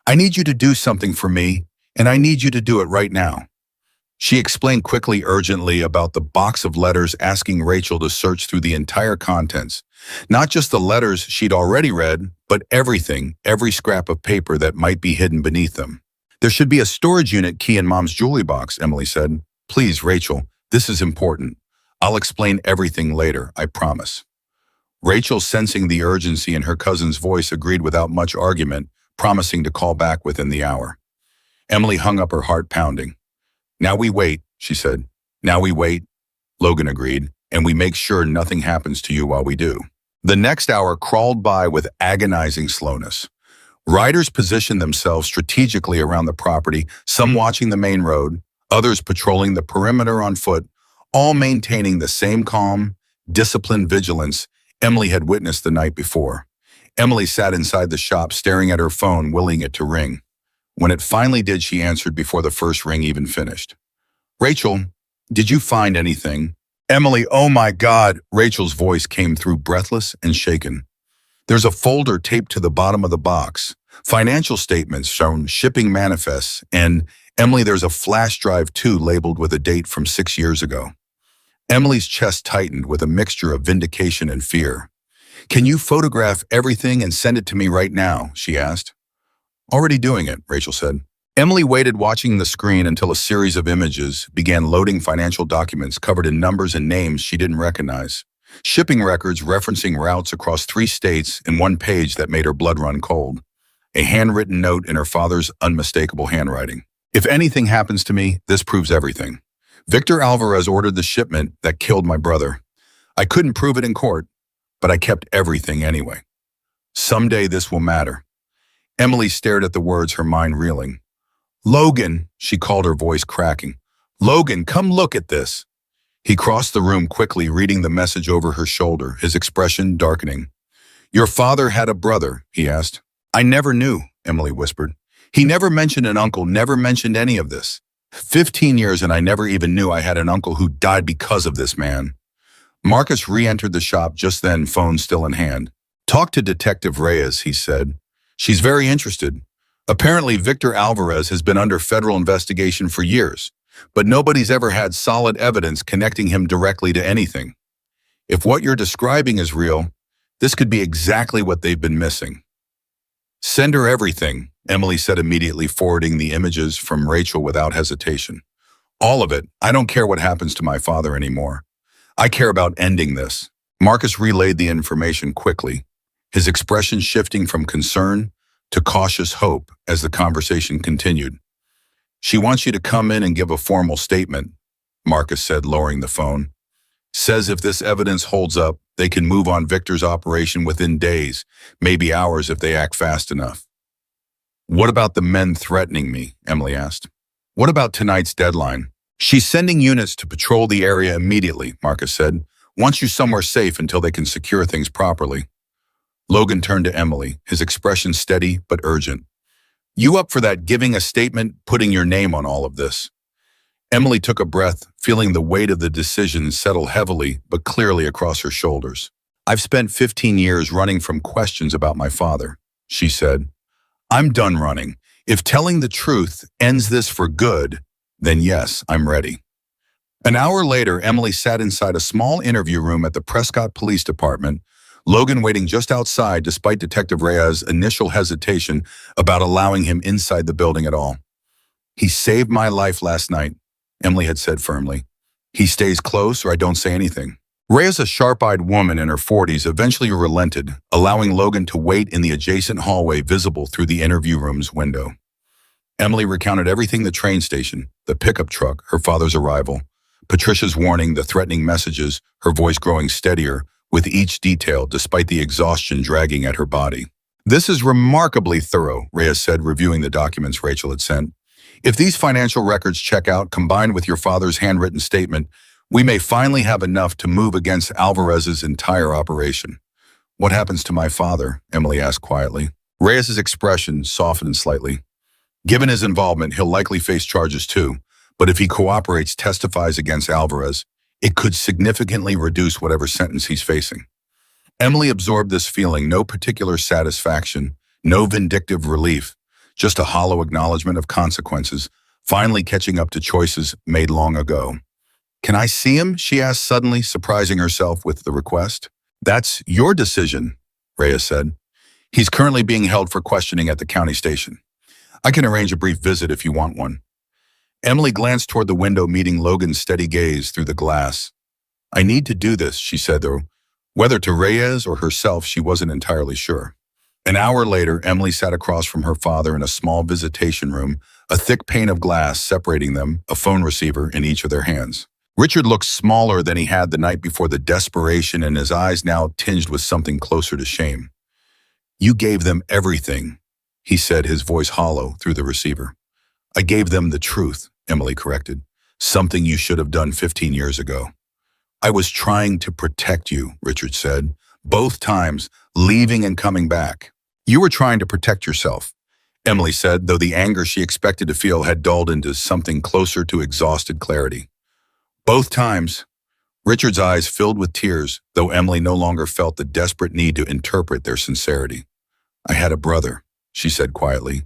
I need you to do something for me, and I need you to do it right now. She explained quickly, urgently, about the box of letters, asking Rachel to search through the entire contents. Not just the letters she'd already read, but everything, every scrap of paper that might be hidden beneath them. There should be a storage unit key in Mom's jewelry box, Emily said. Please, Rachel, this is important. I'll explain everything later, I promise. Rachel, sensing the urgency in her cousin's voice, agreed without much argument, promising to call back within the hour. Emily hung up, her heart pounding. Now we wait, she said. Now we wait, Logan agreed, and we make sure nothing happens to you while we do. The next hour crawled by with agonizing slowness. Riders positioned themselves strategically around the property, some watching the main road, others patrolling the perimeter on foot, all maintaining the same calm, disciplined vigilance Emily had witnessed the night before. Emily sat inside the shop, staring at her phone, willing it to ring. When it finally did, she answered before the first ring even finished. Rachel, did you find anything? Emily, oh my God, Rachel's voice came through, breathless and shaken. There's a folder taped to the bottom of the box. Financial statements shown, shipping manifests, and, Emily, there's a flash drive too, labeled with a date from 6 years ago. Emily's chest tightened with a mixture of vindication and fear. Can you photograph everything and send it to me right now? She asked. Already doing it, Rachel said. Emily waited, watching the screen until a series of images began loading, financial documents covered in numbers and names she didn't recognize. Shipping records referencing routes across 3 states in one page that made her blood run cold. A handwritten note in her father's unmistakable handwriting. If anything happens to me, this proves everything. Victor Alvarez ordered the shipment that killed my brother. I couldn't prove it in court, but I kept everything anyway. Someday this will matter. Emily stared at the words, her mind reeling. Logan, she called, her voice cracking. Logan, come look at this. He crossed the room quickly, reading the message over her shoulder, his expression darkening. Your father had a brother, he asked. I never knew, Emily whispered. He never mentioned an uncle, never mentioned any of this. 15 years and I never even knew I had an uncle who died because of this man. Marcus re-entered the shop just then, phone still in hand. Talk to Detective Reyes, he said. She's very interested. Apparently, Victor Alvarez has been under federal investigation for years, but nobody's ever had solid evidence connecting him directly to anything. If what you're describing is real, this could be exactly what they've been missing. Send her everything, Emily said, immediately forwarding the images from Rachel without hesitation. All of it. I don't care what happens to my father anymore. I care about ending this. Marcus relayed the information quickly, his expression shifting from concern to cautious hope as the conversation continued. She wants you to come in and give a formal statement, Marcus said, lowering the phone. Says if this evidence holds up, they can move on Victor's operation within days, maybe hours if they act fast enough. What about the men threatening me? Emily asked. What about tonight's deadline? She's sending units to patrol the area immediately, Marcus said. Wants you somewhere safe until they can secure things properly. Logan turned to Emily, his expression steady but urgent. You up for that, giving a statement, putting your name on all of this? Emily took a breath, feeling the weight of the decision settle heavily but clearly across her shoulders. I've spent 15 years running from questions about my father, she said. I'm done running. If telling the truth ends this for good, then yes, I'm ready. An hour later, Emily sat inside a small interview room at the Prescott Police Department, Logan waiting just outside despite Detective Reyes' initial hesitation about allowing him inside the building at all. He saved my life last night, Emily had said firmly. He stays close or I don't say anything. Reyes, a sharp-eyed woman in her 40s, eventually relented, allowing Logan to wait in the adjacent hallway visible through the interview room's window. Emily recounted everything: the train station, the pickup truck, her father's arrival, Patricia's warning, the threatening messages, her voice growing steadier with each detail despite the exhaustion dragging at her body. This is remarkably thorough, Reyes said, reviewing the documents Rachel had sent. If these financial records check out, combined with your father's handwritten statement, we may finally have enough to move against Alvarez's entire operation. What happens to my father? Emily asked quietly. Reyes' expression softened slightly. Given his involvement, he'll likely face charges too, but if he cooperates, testifies against Alvarez, it could significantly reduce whatever sentence he's facing. Emily absorbed this feeling, no particular satisfaction, no vindictive relief, just a hollow acknowledgement of consequences, finally catching up to choices made long ago. Can I see him? She asked suddenly, surprising herself with the request. That's your decision, Reyes said. He's currently being held for questioning at the county station. I can arrange a brief visit if you want one. Emily glanced toward the window, meeting Logan's steady gaze through the glass. I need to do this, she said, though. Whether to Reyes or herself, she wasn't entirely sure. An hour later, Emily sat across from her father in a small visitation room, a thick pane of glass separating them, a phone receiver in each of their hands. Richard looked smaller than he had the night before, the desperation in his eyes now tinged with something closer to shame. You gave them everything, he said, his voice hollow through the receiver. I gave them the truth, Emily corrected. Something you should have done 15 years ago. I was trying to protect you, Richard said, both times, leaving and coming back. You were trying to protect yourself, Emily said, though the anger she expected to feel had dulled into something closer to exhausted clarity. Both times, Richard's eyes filled with tears, though Emily no longer felt the desperate need to interpret their sincerity. I had a brother, she said quietly.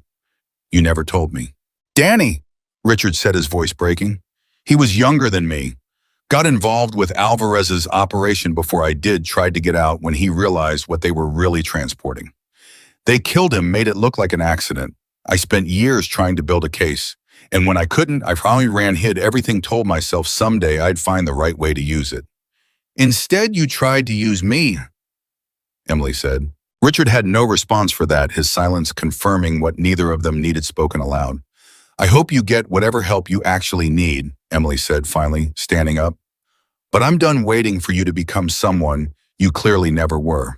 You never told me. Danny, Richard said, his voice breaking. He was younger than me. Got involved with Alvarez's operation before I did, tried to get out when he realized what they were really transporting. They killed him, made it look like an accident. I spent years trying to build a case, and when I couldn't, I finally hid everything, told myself someday I'd find the right way to use it. Instead, you tried to use me, Emily said. Richard had no response for that, his silence confirming what neither of them needed spoken aloud. I hope you get whatever help you actually need, Emily said, finally, standing up. But I'm done waiting for you to become someone you clearly never were.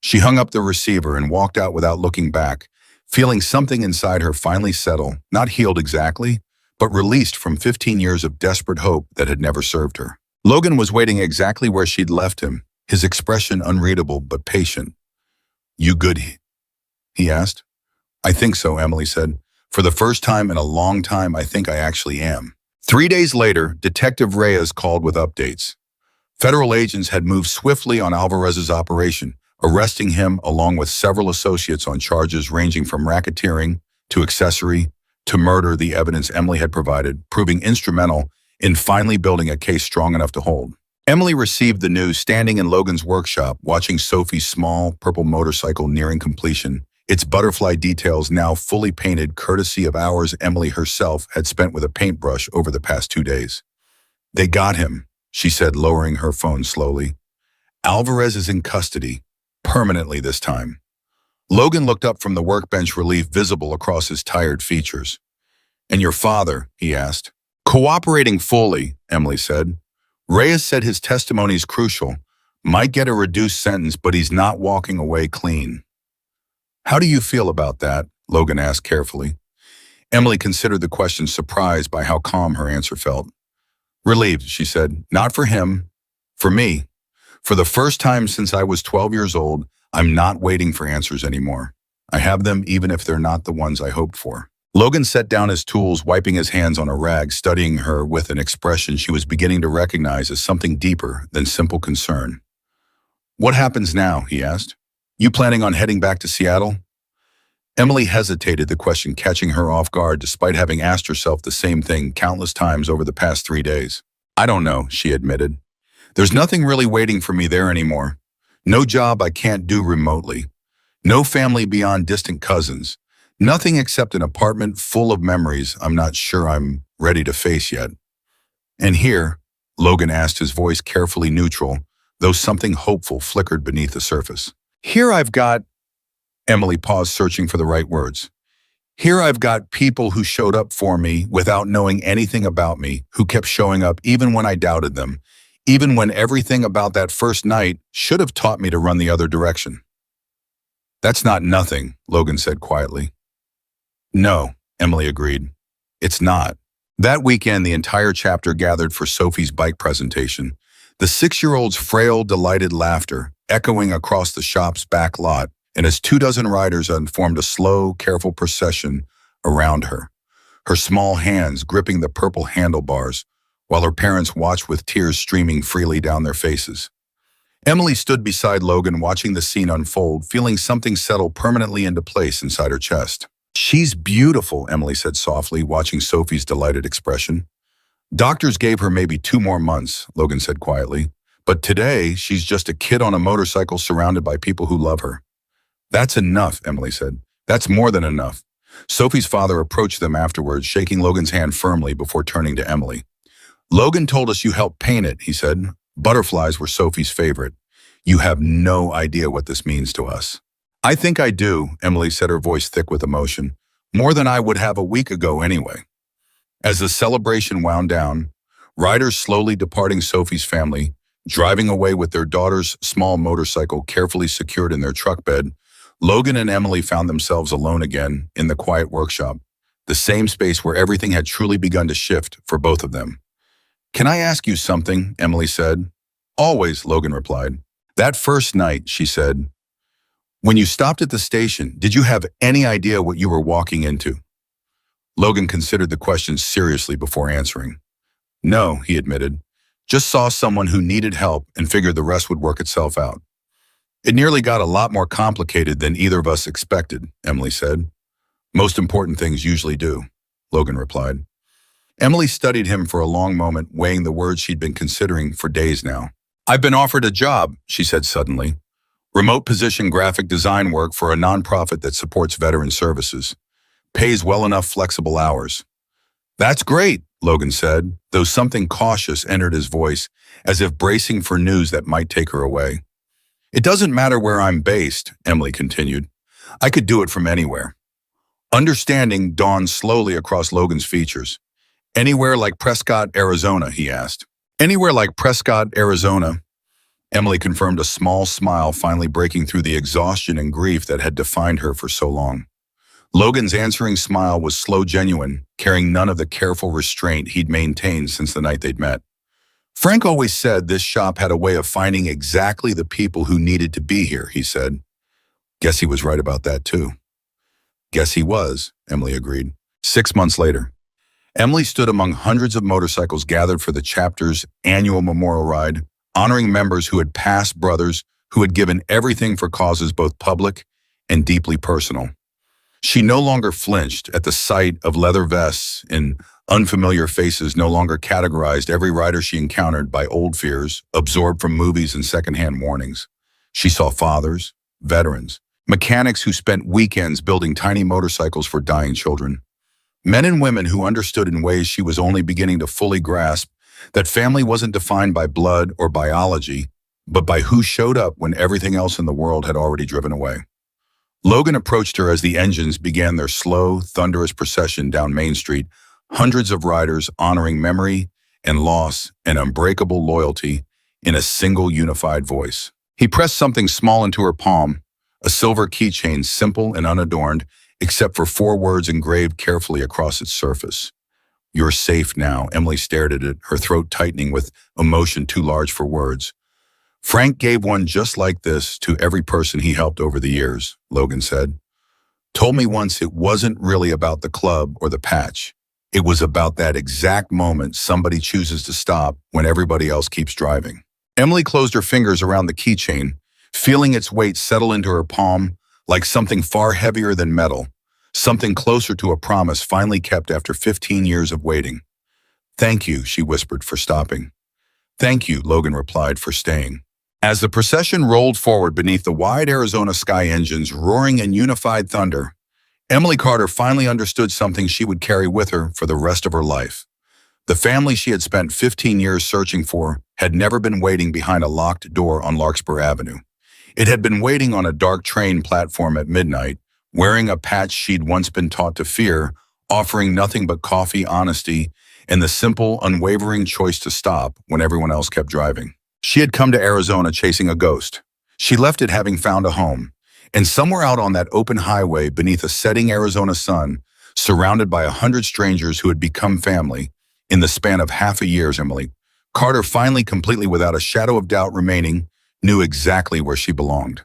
She hung up the receiver and walked out without looking back, feeling something inside her finally settle, not healed exactly, but released from 15 years of desperate hope that had never served her. Logan was waiting exactly where she'd left him, his expression unreadable but patient. You good? He asked. I think so, Emily said. For the first time in a long time, I think I actually am. 3 days later, Detective Reyes called with updates. Federal agents had moved swiftly on Alvarez's operation, arresting him along with several associates on charges ranging from racketeering to accessory to murder, the evidence Emily had provided, proving instrumental in finally building a case strong enough to hold. Emily received the news standing in Logan's workshop, watching Sophie's small, purple motorcycle nearing completion, its butterfly details now fully painted courtesy of hours Emily herself had spent with a paintbrush over the past 2 days. They got him, she said, lowering her phone slowly. Alvarez is in custody, permanently this time. Logan looked up from the workbench, relief visible across his tired features. And your father, he asked. Cooperating fully, Emily said. Reyes said his testimony is crucial, might get a reduced sentence, but he's not walking away clean. How do you feel about that? Logan asked carefully. Emily considered the question, surprised by how calm her answer felt. Relieved, she said. Not for him, for me. For the first time since I was 12 years old, I'm not waiting for answers anymore. I have them even if they're not the ones I hoped for. Logan set down his tools, wiping his hands on a rag, studying her with an expression she was beginning to recognize as something deeper than simple concern. What happens now? He asked. You planning on heading back to Seattle? Emily hesitated, the question catching her off guard despite having asked herself the same thing countless times over the past 3 days. I don't know, she admitted. There's nothing really waiting for me there anymore. No job I can't do remotely. No family beyond distant cousins. Nothing except an apartment full of memories I'm not sure I'm ready to face yet. And here, Logan asked, his voice carefully neutral, though something hopeful flickered beneath the surface. Here I've got... Emily paused, searching for the right words. Here I've got people who showed up for me without knowing anything about me, who kept showing up even when I doubted them, even when everything about that first night should have taught me to run the other direction. That's not nothing, Logan said quietly. No, Emily agreed. It's not. That weekend, the entire chapter gathered for Sophie's bike presentation, the 6-year-old's frail, delighted laughter echoing across the shop's back lot, and as 24 riders formed a slow, careful procession around her, her small hands gripping the purple handlebars, while her parents watched with tears streaming freely down their faces. Emily stood beside Logan, watching the scene unfold, feeling something settle permanently into place inside her chest. She's beautiful, Emily said softly, watching Sophie's delighted expression. Doctors gave her maybe 2 more months, Logan said quietly. But today, she's just a kid on a motorcycle surrounded by people who love her. That's enough, Emily said. That's more than enough. Sophie's father approached them afterwards, shaking Logan's hand firmly before turning to Emily. Logan told us you helped paint it, he said. Butterflies were Sophie's favorite. You have no idea what this means to us. I think I do, Emily said, her voice thick with emotion. More than I would have a week ago anyway. As the celebration wound down, riders slowly departing Sophie's family, driving away with their daughter's small motorcycle carefully secured in their truck bed, Logan and Emily found themselves alone again in the quiet workshop, the same space where everything had truly begun to shift for both of them. Can I ask you something? Emily said. Always, Logan replied. That first night, she said, when you stopped at the station, did you have any idea what you were walking into? Logan considered the question seriously before answering. No, he admitted. Just saw someone who needed help and figured the rest would work itself out. It nearly got a lot more complicated than either of us expected, Emily said. Most important things usually do, Logan replied. Emily studied him for a long moment, weighing the words she'd been considering for days now. I've been offered a job, she said suddenly. Remote position graphic design work for a nonprofit that supports veteran services. Pays well enough, flexible hours. That's great, Logan said, though something cautious entered his voice, as if bracing for news that might take her away. It doesn't matter where I'm based, Emily continued. I could do it from anywhere. Understanding dawned slowly across Logan's features. Anywhere like Prescott, Arizona, he asked. Anywhere like Prescott, Arizona, Emily confirmed, a small smile finally breaking through the exhaustion and grief that had defined her for so long. Logan's answering smile was slow, genuine, carrying none of the careful restraint he'd maintained since the night they'd met. Frank always said this shop had a way of finding exactly the people who needed to be here, he said. Guess he was right about that too. Guess he was, Emily agreed. 6 months later, Emily stood among hundreds of motorcycles gathered for the chapter's annual memorial ride, honoring members who had passed, brothers who had given everything for causes both public and deeply personal. She no longer flinched at the sight of leather vests and unfamiliar faces, no longer categorized every rider she encountered by old fears, absorbed from movies and secondhand warnings. She saw fathers, veterans, mechanics who spent weekends building tiny motorcycles for dying children. Men and women who understood in ways she was only beginning to fully grasp that family wasn't defined by blood or biology, but by who showed up when everything else in the world had already driven away. Logan approached her as the engines began their slow, thunderous procession down Main Street, hundreds of riders honoring memory and loss and unbreakable loyalty in a single unified voice. He pressed something small into her palm, a silver keychain, simple and unadorned, except for 4 words engraved carefully across its surface. "You're safe now." Emily stared at it, her throat tightening with emotion too large for words. "Frank gave one just like this to every person he helped over the years," Logan said. "Told me once it wasn't really about the club or the patch. It was about that exact moment somebody chooses to stop when everybody else keeps driving." Emily closed her fingers around the keychain, feeling its weight settle into her palm like something far heavier than metal, something closer to a promise finally kept after 15 years of waiting. "Thank you," she whispered, "for stopping." "Thank you," Logan replied, "for staying." As the procession rolled forward beneath the wide Arizona sky, engines roaring in unified thunder, Emily Carter finally understood something she would carry with her for the rest of her life. The family she had spent 15 years searching for had never been waiting behind a locked door on Larkspur Avenue. It had been waiting on a dark train platform at midnight, wearing a patch she'd once been taught to fear, offering nothing but coffee, honesty, and the simple, unwavering choice to stop when everyone else kept driving. She had come to Arizona chasing a ghost. She left it having found a home. And somewhere out on that open highway beneath a setting Arizona sun, surrounded by 100 strangers who had become family, in the span of half a year, Emily Carter, finally completely without a shadow of doubt remaining, knew exactly where she belonged.